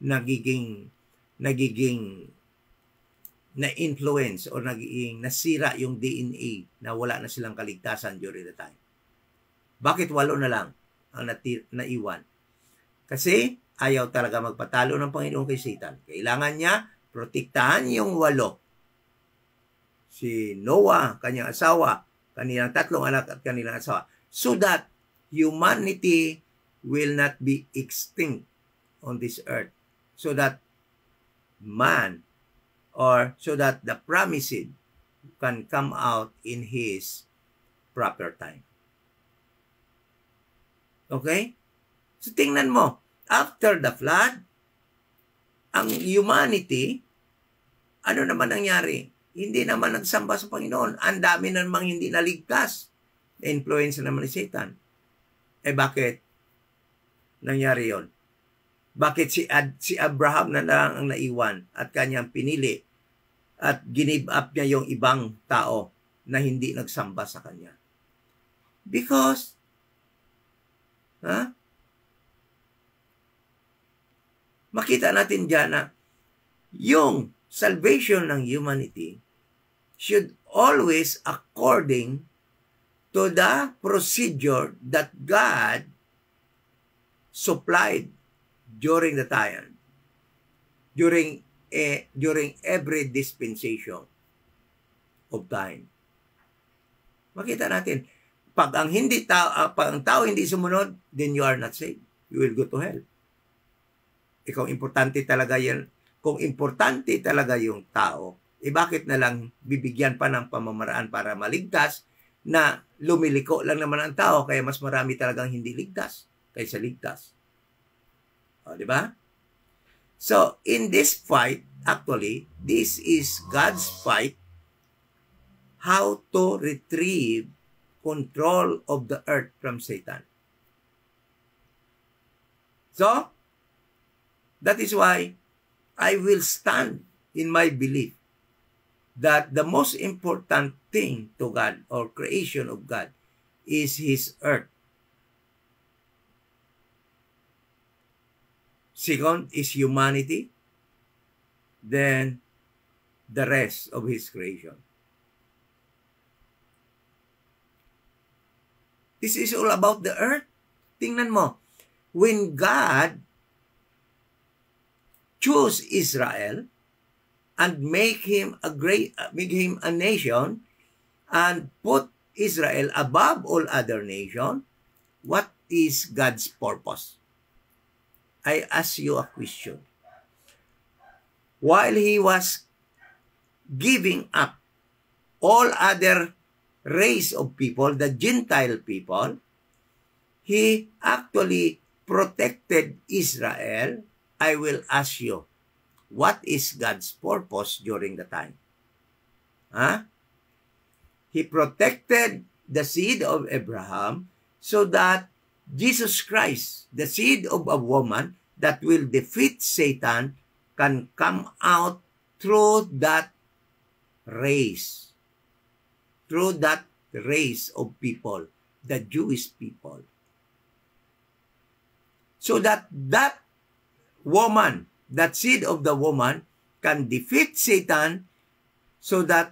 Speaker 1: nagiging na-influence or nagiging nasira yung DNA na wala na silang kaligtasan during the time? Bakit 8 na lang ang naiwan? Kasi ayaw talaga magpatalo ng Panginoon kay Satan. Kailangan niya protektahan yung 8. Si Noah, kanyang asawa, kanilang 3 anak at kanilang asawa, so that humanity will not be extinct on this earth, so that man, or so that the promised can come out in his proper time. Okay? So tingnan mo, after the flood, ang humanity, ano naman nangyari? Hindi naman nagsamba sa Panginoon. Ang dami na namang hindi naligtas. Na-influence naman ni Satan. Bakit nangyari yon? Bakit si Abraham na lang ang naiwan at kanyang pinili at give up niya yung ibang tao na hindi nagsamba sa kanya? Because, makita natin dyan na yung salvation ng humanity should always according to the procedure that God supplied during the time, during every dispensation of time. Makita natin, pag ang tao hindi sumunod, then you are not saved. You will go to hell. Kung importante talaga yan, kung importante talaga yung tao, bakit na lang bibigyan pa ng pamamaraan para maligtas na lumiliko lang naman ang tao, kaya mas marami talagang hindi ligtas kaysa ligtas. Di ba? So, in this fight, actually, this is God's fight, how to retrieve control of the earth from Satan. So, that is why I will stand in my belief that the most important thing to God or creation of God is His earth. Second is humanity. Then the rest of His creation. This is all about the earth. Tingnan mo. When God chose Israel and make him a nation and put Israel above all other nations, what is God's purpose? I ask you a question. While he was giving up all other race of people, the Gentile people, he actually protected Israel. I will ask you, what is God's purpose during the time? He protected the seed of Abraham so that Jesus Christ, the seed of a woman that will defeat Satan, can come out through that race, through that race of people, the Jewish people. So that woman, that seed of the woman, can defeat Satan so that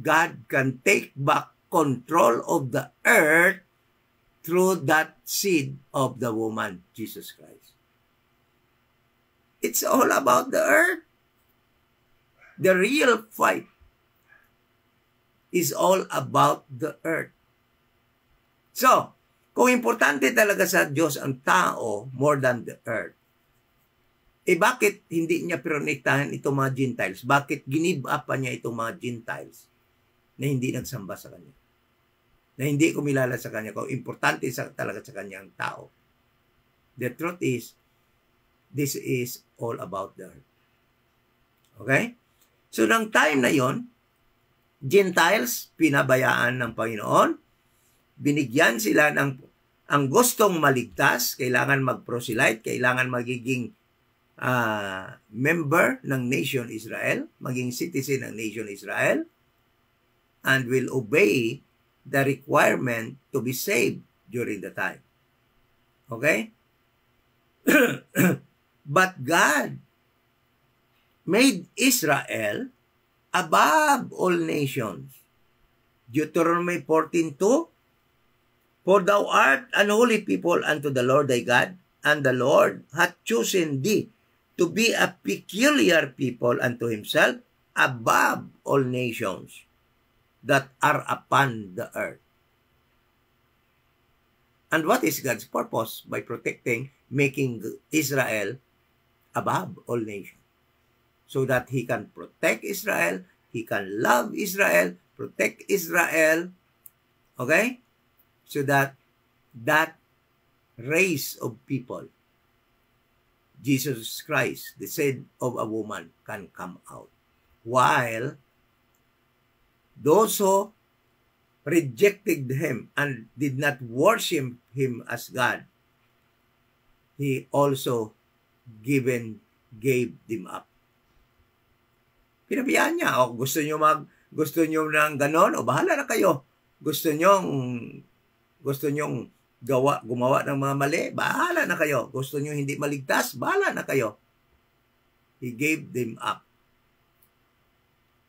Speaker 1: God can take back control of the earth through that seed of the woman, Jesus Christ. It's all about the earth. The real fight is all about the earth. So, kung importante talaga sa Diyos ang tao more than the earth, bakit hindi niya prinektahan itong mga Gentiles? Bakit give up pa niya itong mga Gentiles na hindi nagsamba sa Kanya? Na hindi kumilala sa Kanya kung importante talaga sa Kanya ang tao? The truth is, this is all about the earth. Okay? So, nang time na yon, Gentiles, pinabayaan ng Panginoon, binigyan sila ng ang gustong maligtas, kailangan mag-proselyte, kailangan magiging member ng nation Israel, maging citizen ng nation Israel, and will obey the requirement to be saved during the time. Okay? But God made Israel above all nations. Deuteronomy 14:2, For thou art an holy people unto the Lord thy God, and the Lord hath chosen thee to be a peculiar people unto himself above all nations that are upon the earth. And what is God's purpose by protecting, making Israel above all nations? So that He can protect Israel, He can love Israel, protect Israel, okay? So that that race of people, Jesus Christ, the seed of a woman, can come out. While those who rejected Him and did not worship Him as God, He also gave them up. Pinabayaan niya, o gusto nyo ng ganon, o bahala na kayo. Gusto nyong gumawa ng mga mali, bahala na kayo. Gusto nyo hindi maligtas, bahala na kayo. He gave them up.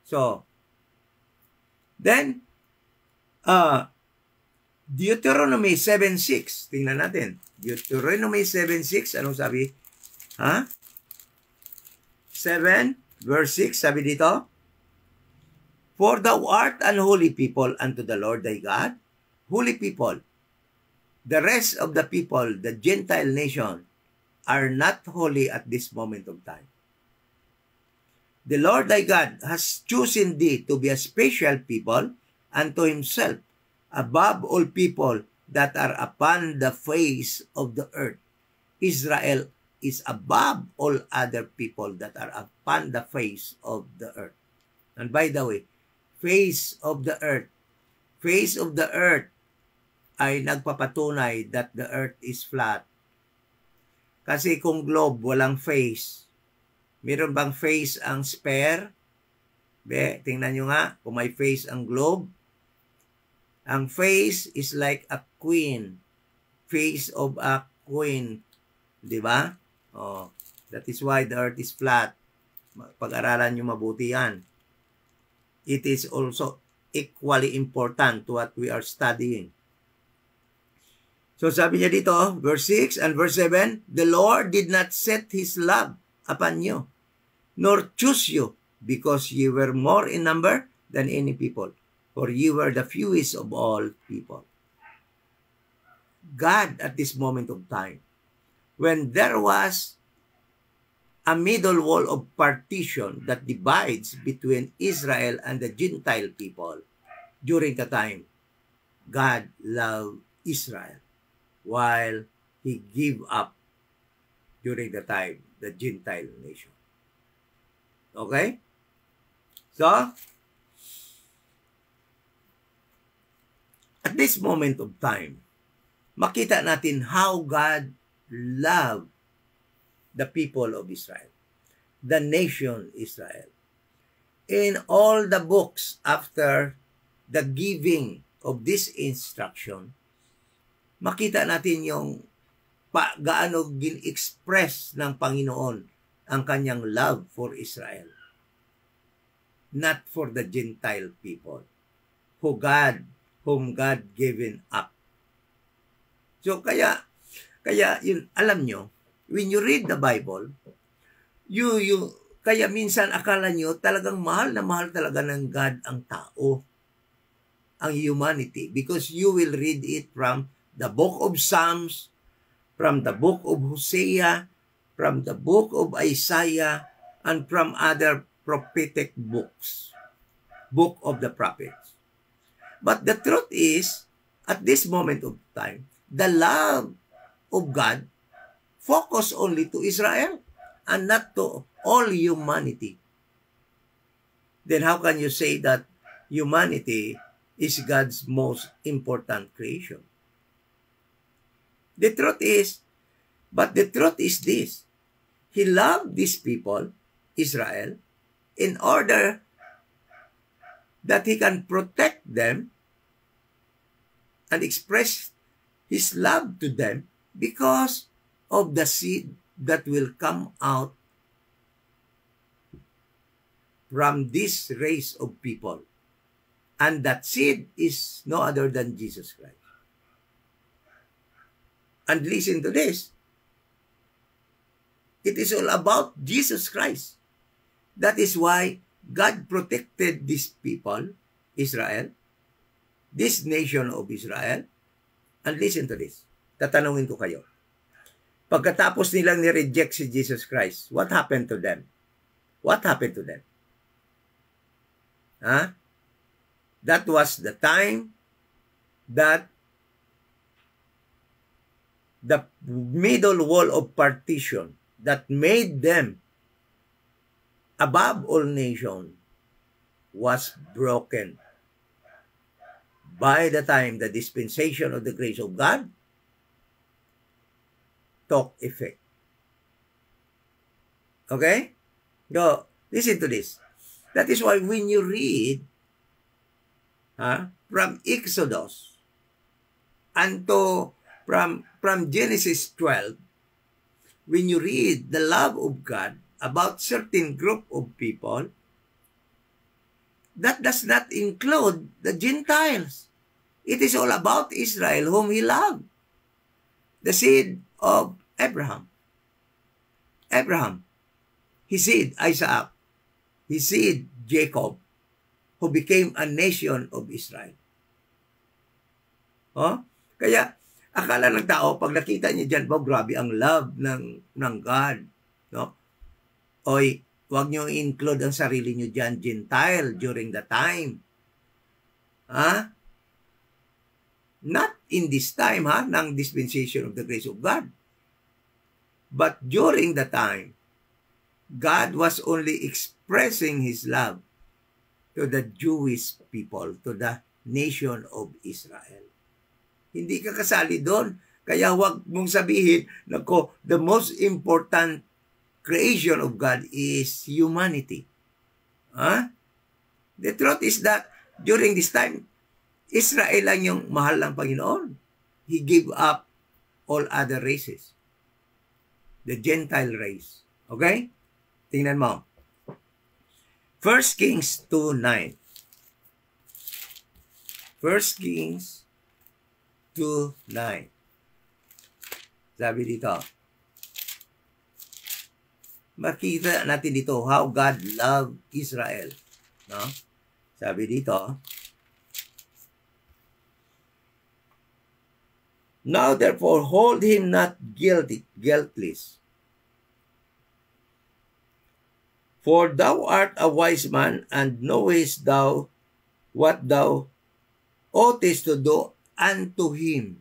Speaker 1: So, then, Deuteronomy 7:6. Tingnan natin. Deuteronomy 7:6. Anong sabi? 7 verse 6. Sabi dito, For thou art an holy people unto the Lord thy God. Holy people. The rest of the people, the Gentile nation, are not holy at this moment of time. The Lord thy God has chosen thee to be a special people unto himself, above all people that are upon the face of the earth. Israel is above all other people that are upon the face of the earth. And by the way, face of the earth ay nagpapatunay that the earth is flat. Kasi kung globe, walang face. Meron bang face ang sphere? Tingnan nyo nga, kung may face ang globe. Ang face is like a queen. Face of a queen. Diba? Oh, that is why the earth is flat. Pag-aralan nyo mabuti yan. It is also equally important to what we are studying. So sabi niya dito, verse 6 and verse 7, The Lord did not set His love upon you, nor choose you, because ye were more in number than any people, for ye were the fewest of all people. God, at this moment of time, when there was a middle wall of partition that divides between Israel and the Gentile people, during the time, God loved Israel, while He gave up during the time the Gentile nation. Okay? So, at this moment of time, makita natin how God loved the people of Israel, the nation Israel. In all the books after the giving of this instruction, makita natin yung gaano gin-express ng Panginoon ang kanyang love for Israel. Not for the Gentile people whom God given up. So kaya yun, alam nyo, when you read the Bible, kaya minsan akala nyo talagang mahal na mahal talaga ng God ang tao, ang humanity, because you will read it from the book of Psalms, from the book of Hosea, from the book of Isaiah, and from other prophetic books, book of the prophets. But the truth is, at this moment of time, the love of God focus only to Israel and not to all humanity. Then how can you say that humanity is God's most important creation? The truth is this. He loved these people, Israel, in order that He can protect them and express His love to them because of the seed that will come out from this race of people. And that seed is no other than Jesus Christ. And listen to this. It is all about Jesus Christ. That is why God protected these people, Israel, this nation of Israel. And listen to this. Tatanungin ko kayo. Pagkatapos nilang ni-reject si Jesus Christ, what happened to them? What happened to them? Huh? That was the time that the middle wall of partition that made them above all nations was broken. By the time the dispensation of the grace of God took effect. Okay? So, listen to this. That is why when you read from Exodus and from Genesis 12, when you read the love of God about certain group of people, that does not include the Gentiles. It is all about Israel whom He loved. The seed of Abraham. His seed, Isaac. His seed, Jacob, who became a nation of Israel. Oh? Kaya, akala ng tao, pag nakita niya dyan, grabe ang love ng God. No? Oy, huwag niyo include ang sarili niyo dyan, Gentile, during the time. Not in this time, ng dispensation of the grace of God. But during the time, God was only expressing His love to the Jewish people, to the nation of Israel. Hindi ka kasali doon. Kaya huwag mong sabihin, nako, the most important creation of God is humanity. The truth is that during this time, Israel lang yung mahal ng Panginoon. He gave up all other races. The Gentile race. Okay? Tingnan mo. 1 Kings 2:9. 1 Kings 2:9. Sabi dito. Makita natin dito how God loved Israel. No? Sabi dito, now therefore hold him not guiltless. For thou art a wise man, and knowest thou what thou oughtest to do unto him.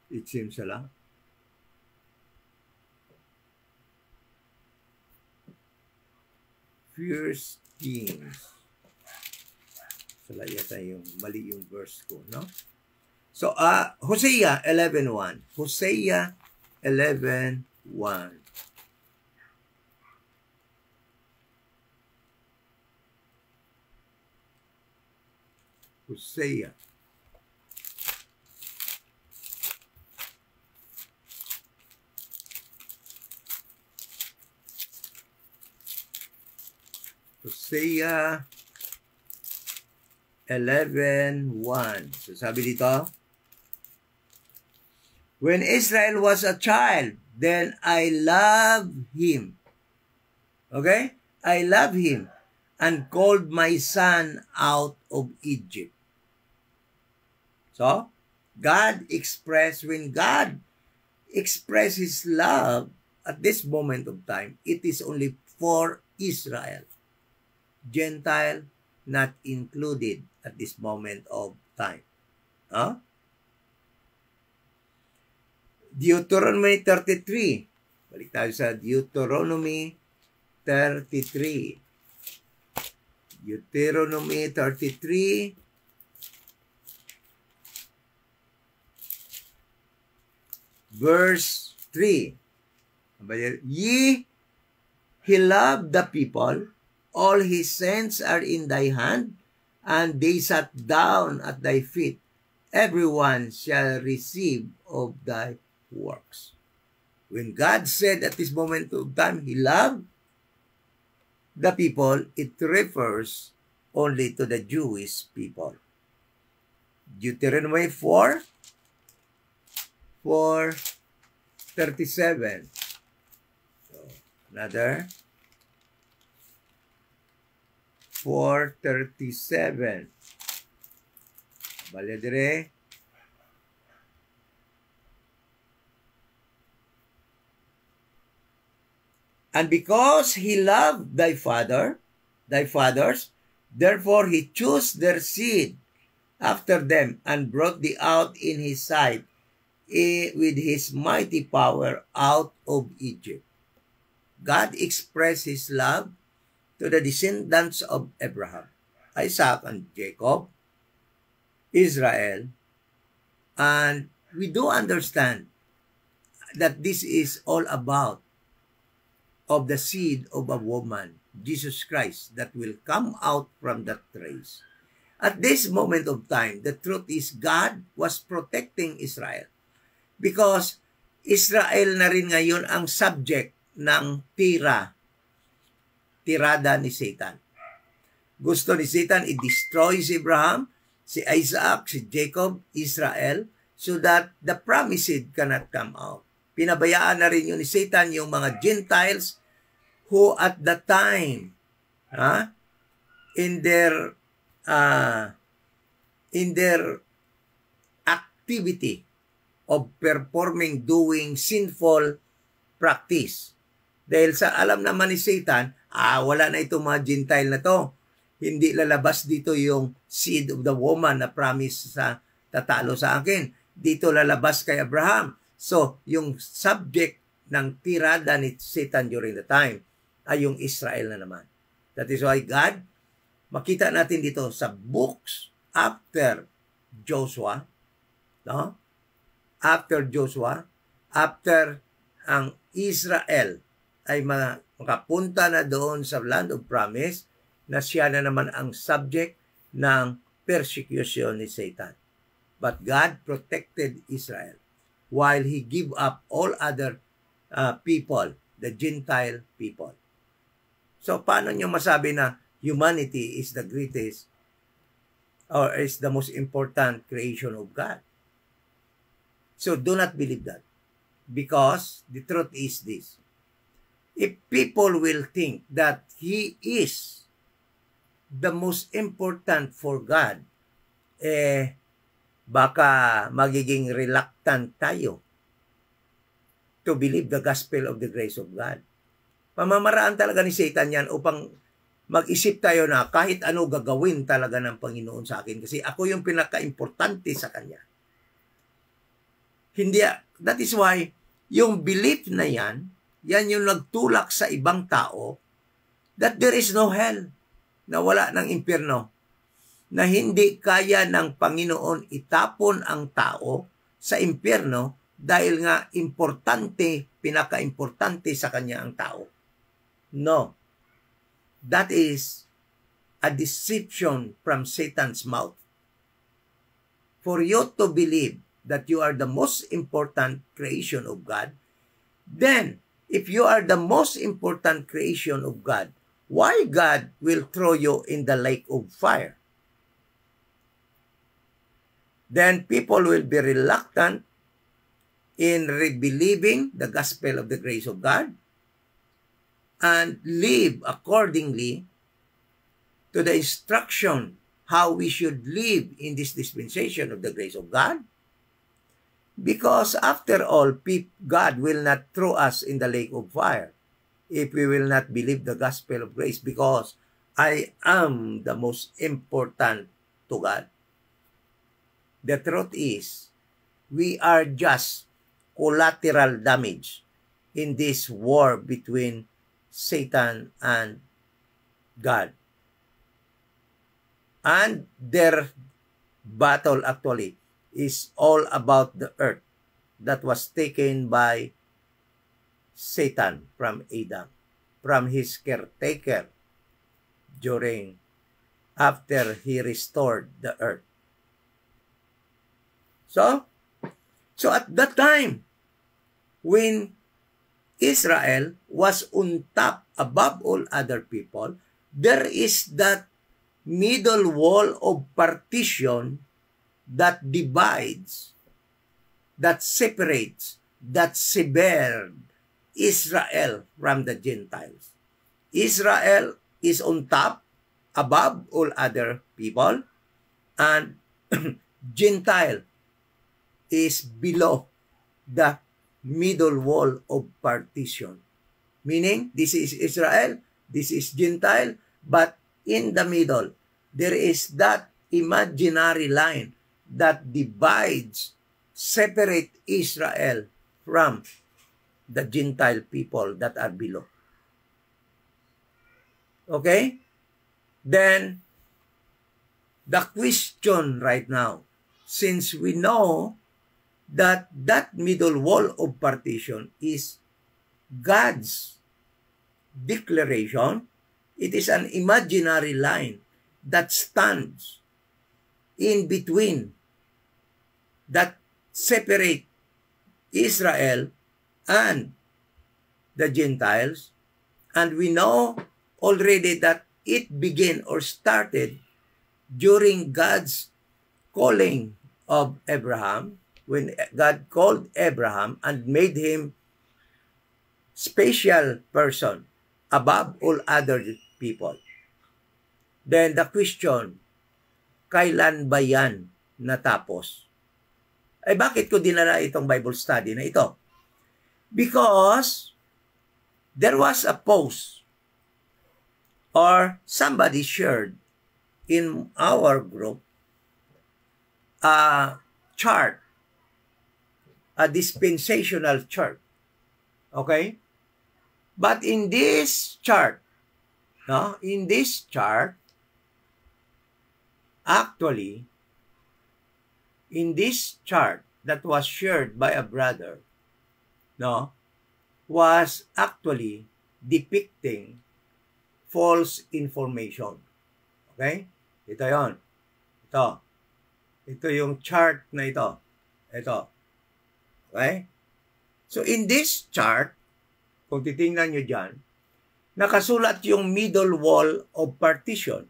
Speaker 1: It seems a lot. First Kings. Sala yata yung mali yung verse ko, no? So, Hosea 11:1. Hosea 11:1. Hosea. Hosea 11:1. So sabi dito, when Israel was a child, then I loved him. Okay? I love him and called my son out of Egypt. So, when God expressed his love at this moment of time, it is only for Israel. Gentile not included at this moment of time. Huh? Deuteronomy 33. Balik tayo sa Deuteronomy 33. Deuteronomy 33. Verse 3. He loved the people, all his saints are in thy hand, and they sat down at thy feet. Everyone shall receive of thy works. When God said at this moment of time, he loved the people, it refers only to the Jewish people. Deuteronomy 4:37. So, another 4:37. Bale dire. And because he loved thy fathers, therefore he chose their seed after them and brought thee out in his sight with his mighty power out of Egypt. God expressed his love to the descendants of Abraham, Isaac, and Jacob, Israel, and we do understand that this is all about of the seed of a woman, Jesus Christ, that will come out from that race. At this moment of time, the truth is God was protecting Israel because Israel na rin ngayon ang subject ng tirada ni Satan. Gusto ni Satan i-destroy si Abraham, si Isaac, si Jacob, Israel, so that the promised seed cannot come out. Pinabayaan na rin yun ni Satan yung mga Gentiles who at the time, in their activity of doing sinful practice. Dahil sa alam naman ni Satan, wala na itong mga Gentile na to. Hindi lalabas dito yung seed of the woman na promise sa tatalo sa akin. Dito lalabas kay Abraham. So, yung subject ng tirada ni Satan during the time ay yung Israel na naman. That is why God, makita natin dito sa books after Joshua, no? After Joshua, after ang Israel ay makapunta na doon sa land of promise, na siya na naman ang subject ng persecution ni Satan. But God protected Israel while he give up all other people, the Gentile people. So, paano nyo masabi na humanity is the greatest or is the most important creation of God? So, do not believe that. Because the truth is this. If people will think that he is the most important for God, baka magiging reluctant tayo to believe the gospel of the grace of God. Pamamaraan talaga ni Satan yan upang mag-isip tayo na kahit ano gagawin talaga ng Panginoon sa akin kasi ako yung pinaka-importante sa Kanya. Hindi, that is why yung belief na yan yung nagtulak sa ibang tao that there is no hell, na wala ng impyerno, na hindi kaya ng Panginoon itapon ang tao sa impyerno dahil nga importante, pinaka-importante sa kanya ang tao. No. That is a deception from Satan's mouth. for you to believe that you are the most important creation of God, then if you are the most important creation of God, why God will throw you in the lake of fire? Then people will be reluctant in believing the gospel of the grace of God and live accordingly to the instruction how we should live in this dispensation of the grace of God. Because after all, God will not throw us in the lake of fire if we will not believe the gospel of grace, because I am the most important to God. The truth is, we are just collateral damage in this war between Satan and God. And their battle actually is all about the earth that was taken by Satan from Adam, from his caretaker after he restored the earth. So at that time, when Israel was on top above all other people, there is that middle wall of partition that divides, that separates, that severed Israel from the Gentiles. Israel is on top above all other people, and Gentile is below the middle wall of partition. Meaning, this is Israel, this is Gentile, but in the middle, there is that imaginary line that divides, separate Israel from the Gentile people that are below. Okay? Then, the question right now, since we know that middle wall of partition is God's declaration, it is an imaginary line that stands in between, that separate Israel and the Gentiles. And we know already that it began or started during God's calling of Abraham, when God called Abraham and made him special person above all other people. Then the question, kailan ba yan natapos? Ay bakit ko dinala itong Bible study na ito? Because there was a post or somebody shared in our group a chart, a dispensational chart. Okay? But in this chart, actually, in this chart that was shared by a brother, was actually depicting false information. Okay? Ito yon. Ito yung chart na ito. Ito. Okay? So in this chart, kung titingnan nyo dyan, nakasulat yung middle wall of partition.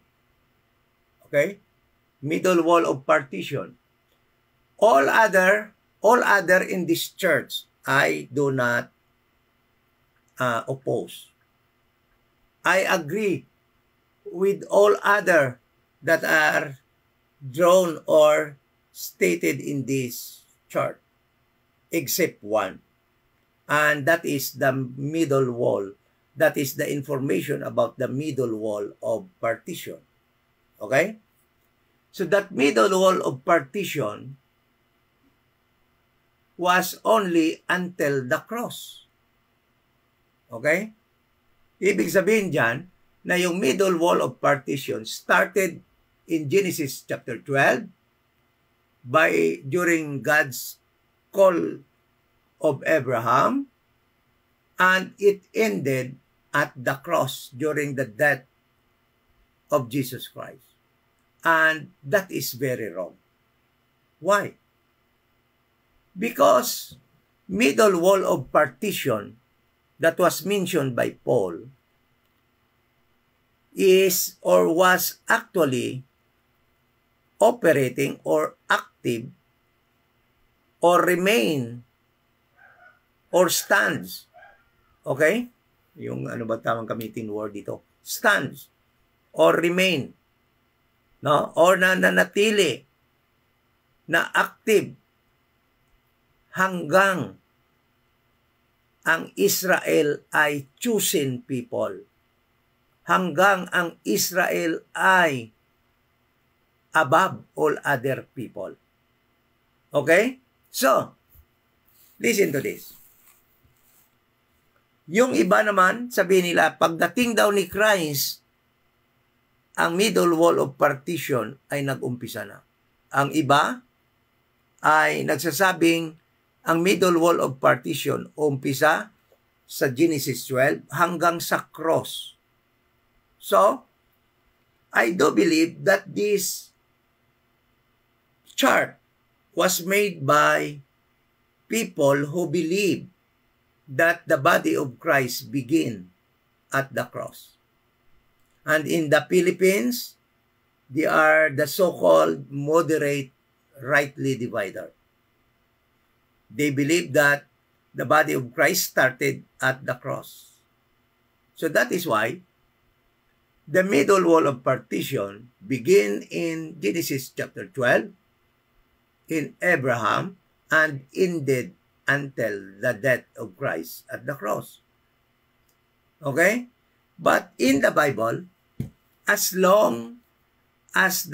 Speaker 1: Okay? Middle wall of partition. All other in this church, I do not oppose. I agree with all other that are drawn or stated in this chart, except one. And that is the middle wall. That is the information about the middle wall of partition. Okay? So that middle wall of partition was only until the cross. Okay? Ibig sabihin dyan na yung middle wall of partition started in Genesis chapter 12 during God's call of Abraham, and it ended at the cross during the death of Jesus Christ. And that is very wrong. Why? Because middle wall of partition that was mentioned by Paul is or was actually operating or active or remain or stands. Okay? Yung ano ba tamang gamitin word dito? Stands or remain. No? Or nananatili na active hanggang ang Israel ay chosen people. Hanggang ang Israel ay above all other people. Okay? So, listen to this. Yung iba naman, sabihin nila, pagdating daw ni Christ, ang middle wall of partition ay nag-umpisa na. Ang iba ay nagsasabing ang middle wall of partition umpisa sa Genesis 12 hanggang sa cross. So, I do believe that this chart was made by people who believe that the body of Christ begin at the cross. And in the Philippines, they are the so-called moderate rightly divider. They believe that the body of Christ started at the cross. So that is why the middle wall of partition begin in Genesis chapter 12, in Abraham, and ended until the death of Christ at the cross. Okay? But in the Bible, as long as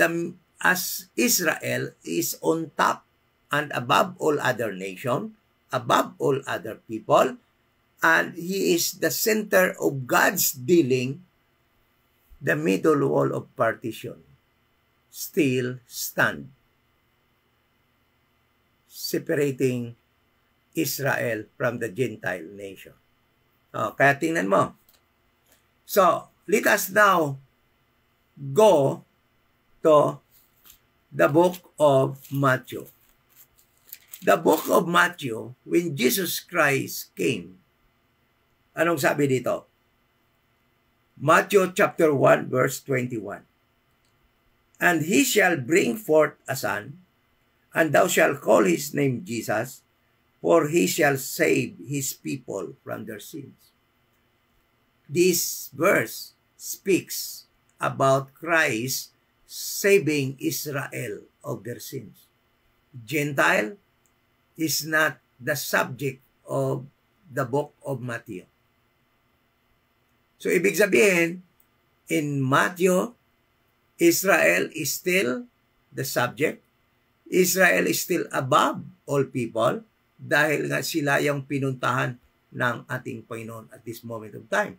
Speaker 1: Israel is on top and above all other nations, above all other people, and he is the center of God's dealing, the middle wall of partition still stand, separating Israel from the Gentile nation. Kaya tingnan mo. So, let us now go to the book of Matthew. The book of Matthew, when Jesus Christ came, anong sabi dito? Matthew chapter 1 verse 21. And he shall bring forth a son, and thou shalt call his name Jesus, for he shall save his people from their sins. This verse speaks about Christ saving Israel of their sins. Gentile is not the subject of the book of Matthew. So, ibig sabihin, in Matthew, Israel is still the subject. Israel is still above all people dahil nga sila yung pinuntahan ng ating Panginoon at this moment of time.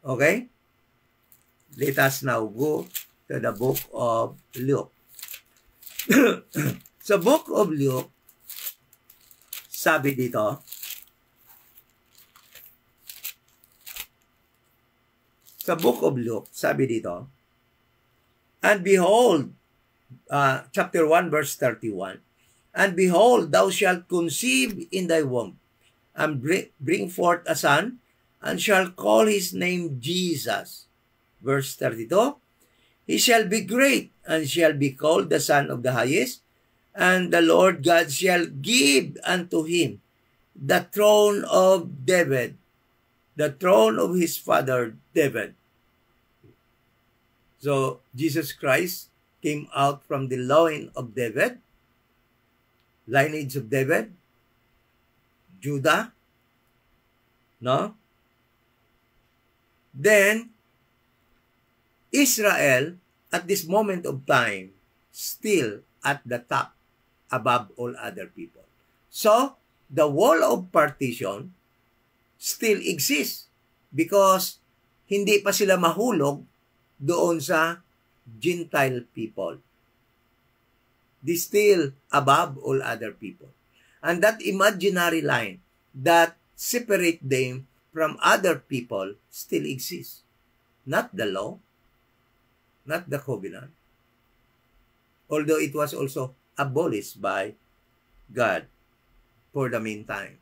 Speaker 1: Okay? Let us now go to the book of Luke. Sa book of Luke, sabi dito, and behold, chapter 1 verse 31, and behold, thou shalt conceive in thy womb, and bring forth a son, and shall call his name Jesus. Verse 32, he shall be great, and shall be called the Son of the Highest, and the Lord God shall give unto him the throne of David, the throne of his father David. So, Jesus Christ came out from the line of David, lineage of David, Judah, no? Then, Israel, at this moment of time, still at the top, above all other people. So, the wall of partition still exists because hindi pa sila mahulog doon sa Gentile people. They still above all other people. And that imaginary line that separate them from other people still exists. Not the law, not the covenant, although it was also abolished by God for the meantime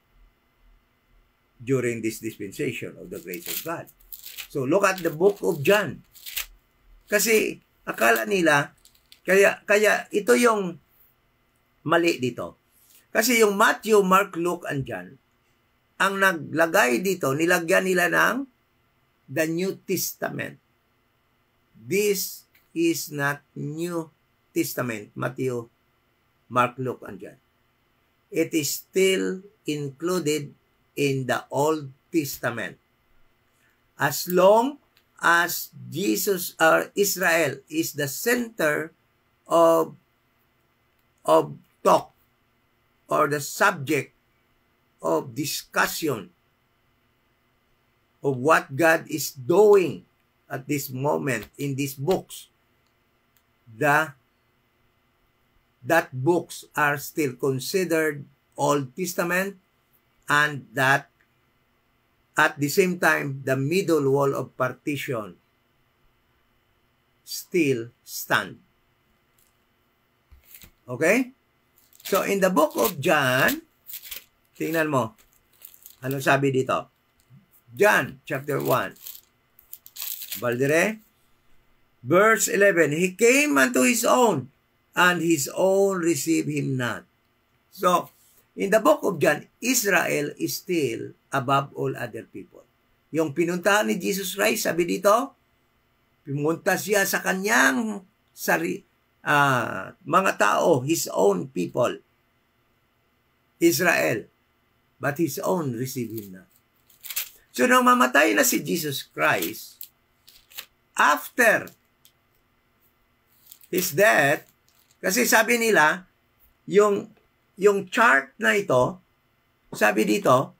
Speaker 1: during this dispensation of the grace of God. So look at the book of John. Kasi akala nila, kaya ito yung mali dito. Kasi yung Matthew, Mark, Luke, and John, ang naglagay dito, nilagyan nila ng the New Testament. This is not New Testament, Matthew, Mark, Luke, and John. It is still included in the Old Testament. As long as Jesus or Israel is the center of talk or the subject of discussion of what God is doing at this moment in these books, that books are still considered Old Testament, and that at the same time, the middle wall of partition still stand. Okay? So, in the book of John, tingnan mo, anong sabi dito? John, chapter 1. Baldire, verse 11, He came unto His own, and His own received Him not. So, in the book of John, Israel is still above all other people. Yung pinuntahan ni Jesus Christ, sabi dito, pumunta siya sa kanyang mga tao, His own people, Israel. But His own received Him not. So, nang mamatay na si Jesus Christ, after His death, kasi sabi nila, yung chart na ito, sabi dito,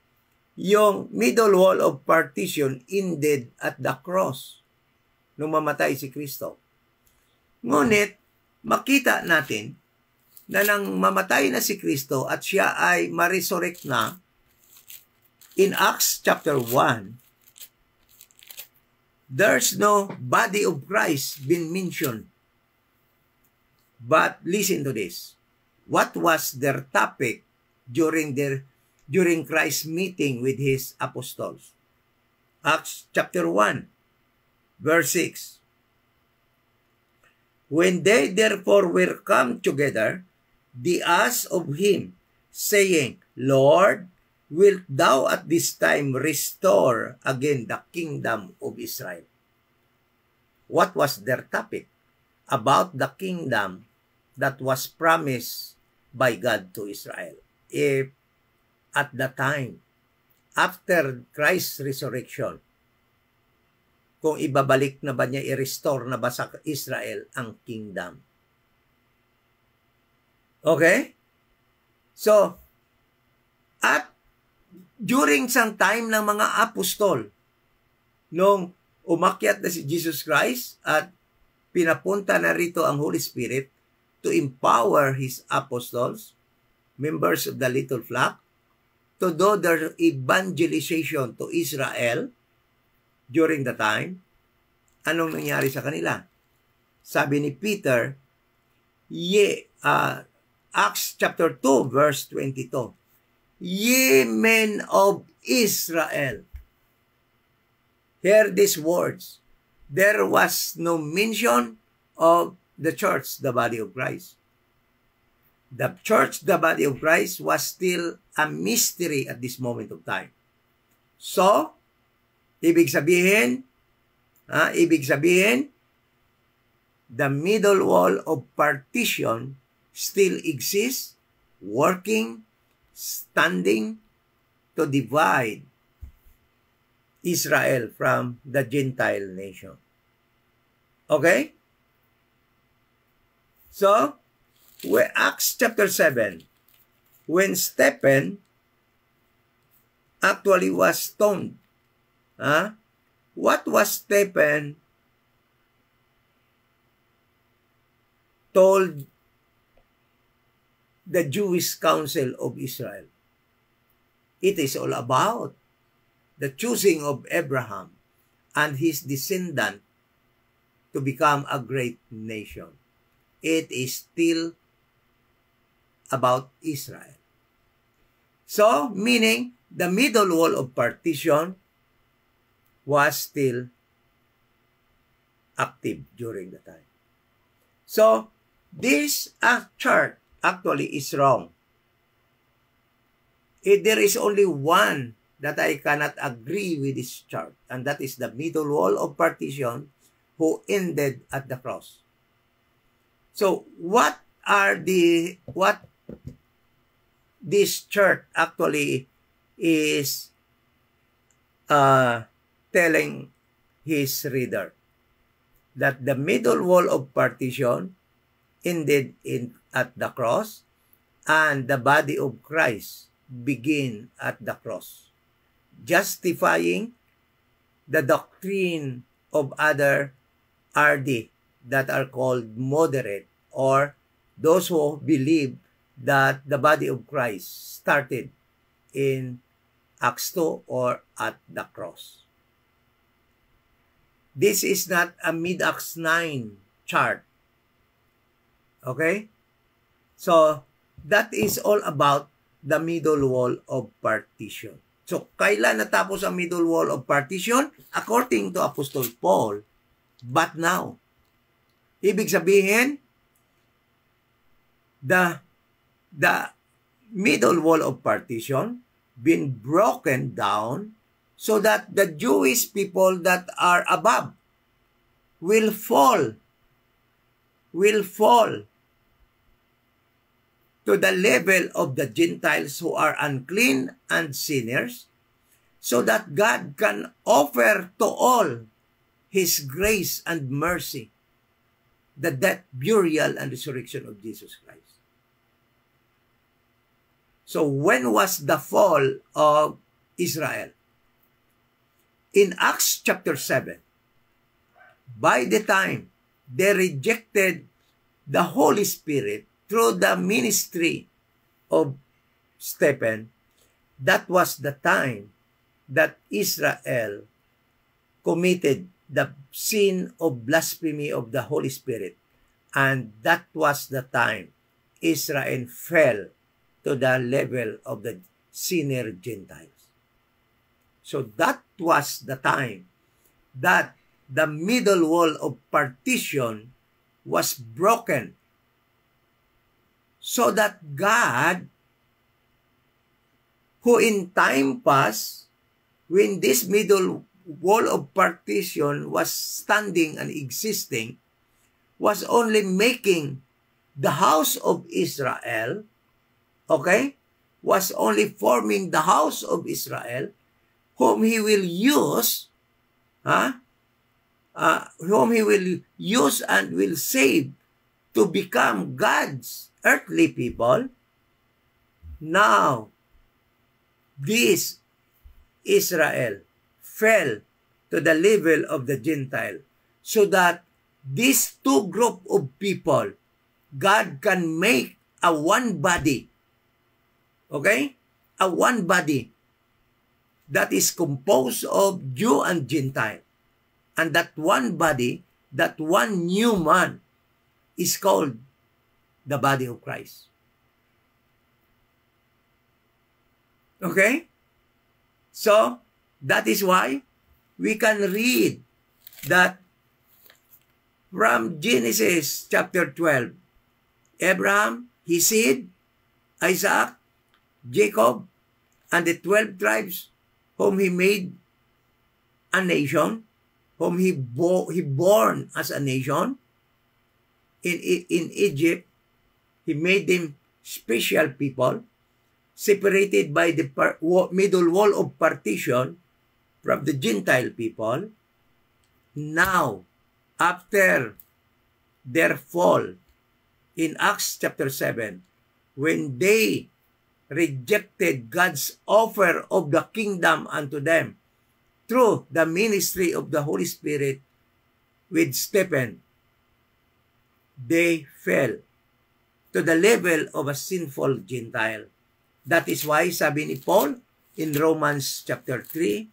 Speaker 1: yung middle wall of partition ended at the cross nung mamatay si Kristo. Ngunit, makita natin na nang mamatay na si Kristo at siya ay ma-resurrect na, in Acts chapter 1, there's no body of Christ been mentioned. But listen to this. What was their topic during Christ's meeting with His apostles? Acts chapter 1, verse 6. When they therefore were come together, they asked of Him, saying, Lord, wilt thou at this time restore again the kingdom of Israel? What was their topic? About the kingdom that was promised by God to Israel. If at the time, after Christ's resurrection, kung ibabalik na ba niya, i-restore na ba sa Israel ang kingdom? Okay? So, at during sang time ng mga apostol, nung umakyat na si Jesus Christ at pinapunta na rito ang Holy Spirit to empower His apostles, members of the little flock, to do their evangelization to Israel during the time, anong nangyari sa kanila? Sabi ni Peter, Acts chapter 2, verse 22, Ye men of Israel, hear these words. There was no mention of the church, the body of Christ. The church, the body of Christ, was still a mystery at this moment of time. So, ibig sabihin, the middle wall of partition still exists, working, standing to divide Israel from the Gentile nation. Okay? So, Acts chapter 7, when Stephen actually was stoned, what was Stephen told the Jewish council of Israel? It is all about the choosing of Abraham and his descendant to become a great nation. It is still about Israel. So, meaning, the middle wall of partition was still active during the time. So, this chart actually is wrong. There is only one that I cannot agree with this chart, and that is the middle wall of partition who ended at the cross. So, what this chart actually is telling his reader? That the middle wall of partition ended at the cross, and the body of Christ began at the cross, justifying the doctrine of other RD that are called moderate, or those who believe that the body of Christ started in Acts 2 or at the cross. This is not a mid-Acts 9 chart. Okay? So, that is all about the middle wall of partition. So, kailan natapos ang middle wall of partition? According to Apostle Paul, but now. Ibig sabihin, the middle wall of partition been broken down so that the Jewish people that are above will fall to the level of the Gentiles who are unclean and sinners, so that God can offer to all His grace and mercy, the death, burial, and resurrection of Jesus Christ. So when was the fall of Israel? In Acts chapter 7, by the time they rejected the Holy Spirit through the ministry of Stephen, that was the time that Israel committed the sin of blasphemy of the Holy Spirit. And that was the time Israel fell to the level of the sinner Gentiles. So that was the time that the middle wall of partition was broken, so that God, who in time past, when this middle wall of partition was standing and existing, was only making the house of Israel, okay, was only forming the house of Israel, whom He will use, whom He will use and will save to become God's earthly people. Now, this Israel fell to the level of the Gentile, so that these two group of people, God can make a one body, okay? A one body that is composed of Jew and Gentile. And that one body, that one new man, is called the body of Christ. Okay? So, that is why we can read that from Genesis chapter 12, Abraham, his seed, Isaac, Jacob, and the 12 tribes whom he made a nation, whom he born as a nation. In Egypt, he made them special people, separated by the middle wall of partition from the Gentile people. Now, after their fall, in Acts chapter 7, when they rejected God's offer of the kingdom unto them through the ministry of the Holy Spirit with Stephen, they fell to the level of a sinful Gentile. That is why sabi ni Paul in Romans chapter 3,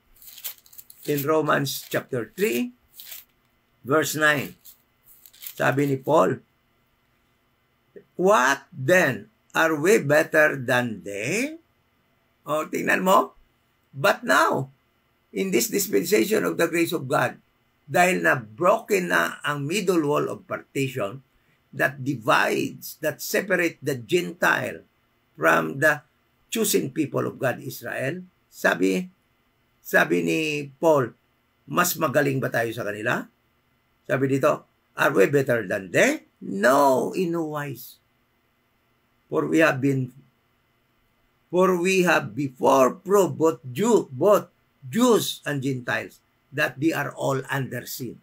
Speaker 1: verse 9, sabi ni Paul, what then Are we better than they? O, tingnan mo. But now, in this dispensation of the grace of God, dahil na broken na ang middle wall of partition that divides, that separate the Gentile from the chosen people of God, Israel, sabi ni Paul, mas magaling ba tayo sa kanila? Sabi dito, are we better than they? No, in no wise. For we have before proved both Jews and Gentiles that they are all under sin.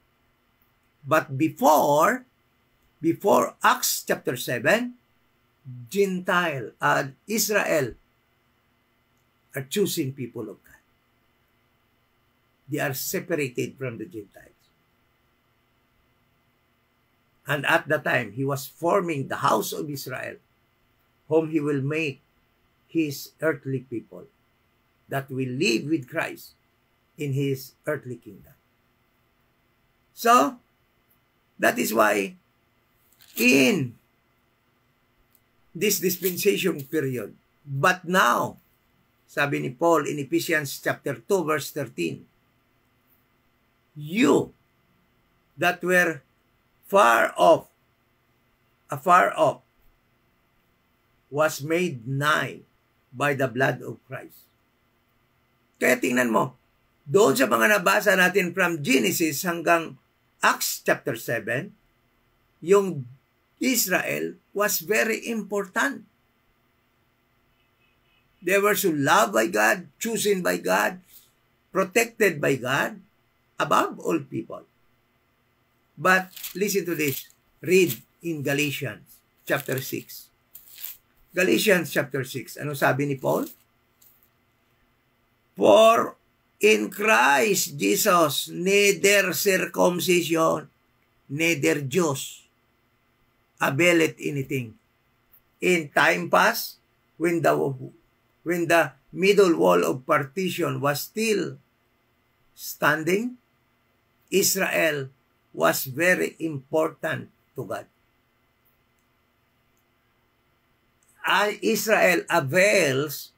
Speaker 1: But before Acts chapter 7, Gentile and Israel are choosing people of God. They are separated from the Gentiles. And at the time, he was forming the house of Israel, whom he will make his earthly people, that will live with Christ in his earthly kingdom. So, that is why in this dispensation period, but now, sabi ni Paul in Ephesians chapter 2 verse 13, you that were afar off, was made nigh by the blood of Christ. Kaya tingnan mo, doon sa mga nabasa natin from Genesis hanggang Acts chapter 7, yung Israel was very important. They were so loved by God, chosen by God, protected by God, above all people. But listen to this. Read in Galatians chapter 6. Galatians chapter 6. Ano sabi ni Paul? For in Christ Jesus, neither circumcision, neither Jews availeth anything. In time past, when the middle wall of partition was still standing, Israel was very important to God. Israel avails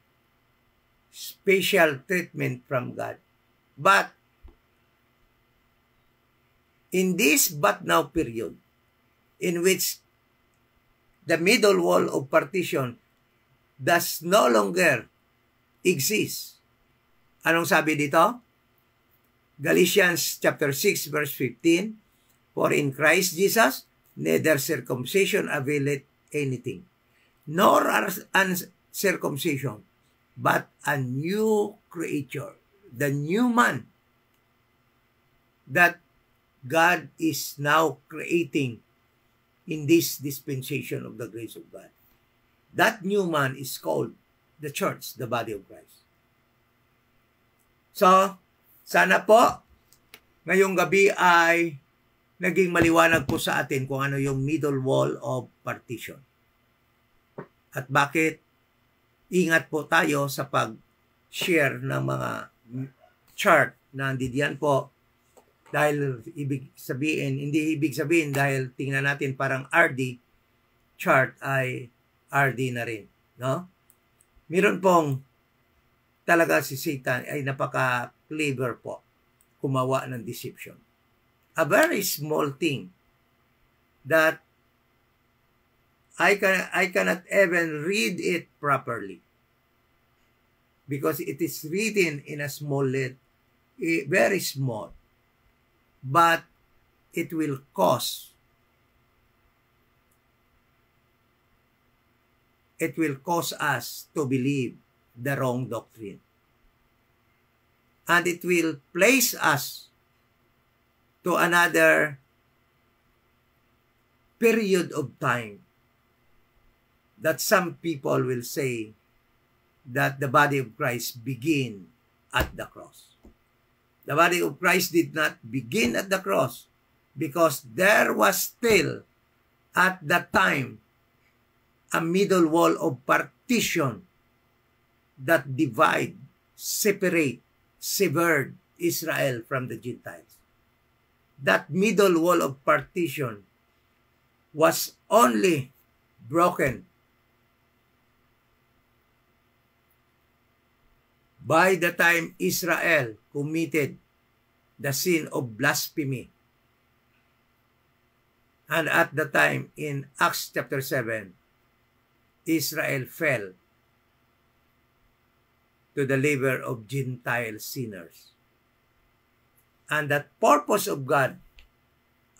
Speaker 1: special treatment from God. But in this but now period, in which the middle wall of partition does no longer exist. Anong sabi dito? Galatians chapter 6 verse 15, for in Christ Jesus, neither circumcision availeth anything, nor uncircumcision, but a new creature, the new man that God is now creating in this dispensation of the grace of God. That new man is called the church, the body of Christ. So, sana po, ngayong gabi ay naging maliwanag po sa atin kung ano yung middle wall of partition. At bakit ingat po tayo sa pag-share ng mga chart na nandiyan po, dahil hindi ibig sabihin dahil tingnan natin parang RD chart ay RD na rin, no? Meron pong talaga si Satan ay napaka-clever po kumawa ng deception. A very small thing that I cannot even read it properly because it is written in a small letter, very small, but it will cause us to believe the wrong doctrine. And it will place us to another period of time that some people will say that the body of Christ began at the cross. The body of Christ did not begin at the cross because there was still at that time a middle wall of partition that severed Israel from the Gentiles. That middle wall of partition was only broken by the time Israel committed the sin of blasphemy. And at the time in Acts chapter 7, Israel fell to the labor of Gentile sinners. And that purpose of God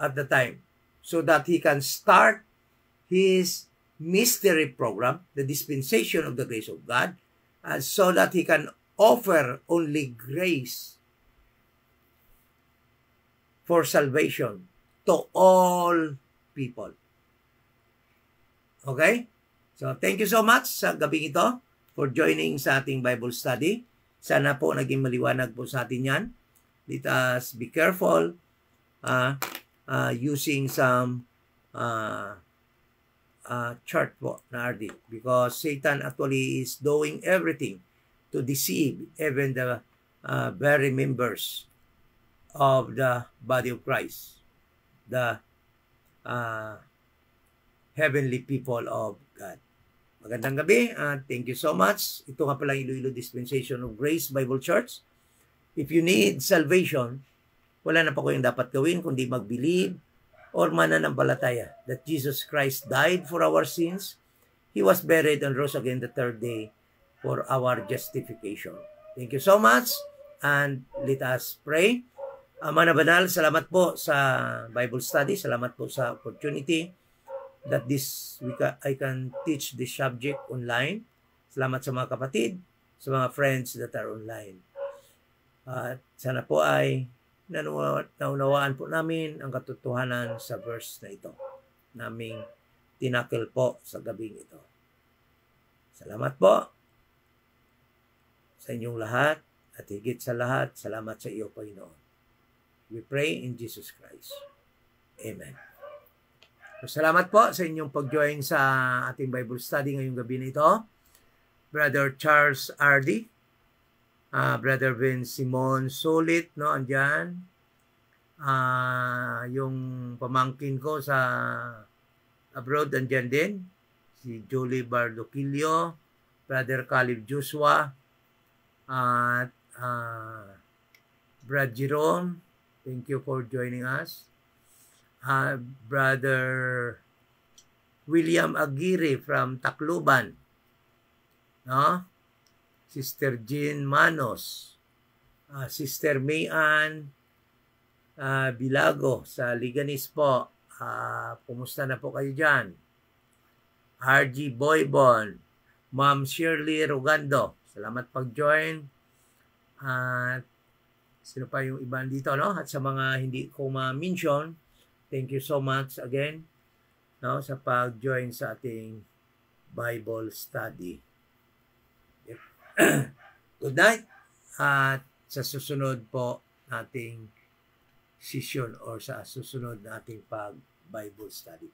Speaker 1: at the time, so that He can start His mystery program, the dispensation of the grace of God, so that He can offer only grace for salvation to all people. Okay? So, thank you so much sa gabing ito for joining sa ating Bible study. Sana po naging maliwanag po sa atin yan. Let us be careful using some chart po na RD, because Satan actually is doing everything to deceive even the very members of the body of Christ, the heavenly people of God. Magandang gabi at thank you so much. Ito nga pala Iloilo Dispensation of Grace Bible Church. If you need salvation, wala na pa kayong dapat gawin kundi mag-believe or mananampalataya that Jesus Christ died for our sins. He was buried and rose again the third day for our justification. Thank you so much and let us pray. Ama na banal, salamat po sa Bible study. Salamat po sa opportunity that this week I can teach this subject online. Salamat sa mga kapatid, sa mga friends that are online. At sana po ay naunawaan po namin ang katotohanan sa verse na ito. Naming tinakil po sa gabing ito. Salamat po sa inyong lahat at higit sa lahat, salamat sa iyo, Panginoon. We pray in Jesus Christ. Amen. So, salamat po sa inyong pag-join sa ating Bible study ngayong gabi na ito. Brother Charles R.D., Brother Vince Simon Solit, no, andyan. Yung pamangkin ko sa abroad, andyan din. Si Julie Bardoquillo, Brother Caleb Joshua, at Brad Jerome, thank you for joining us. Brother William Aguirre from Tacloban, no? Sister Jean Manos, Sister Mayan Bilago sa Liganis po. Kumusta na po kayo dyan? RG Boybon, Ma'am Shirley Rogando, salamat pag-join. At sino pa yung iba dito, no? At sa mga hindi ko ma-mention, thank you so much again, no, sa pag-join sa ating Bible study. Good night. At sa susunod po nating session or sa susunod nating pag-Bible study.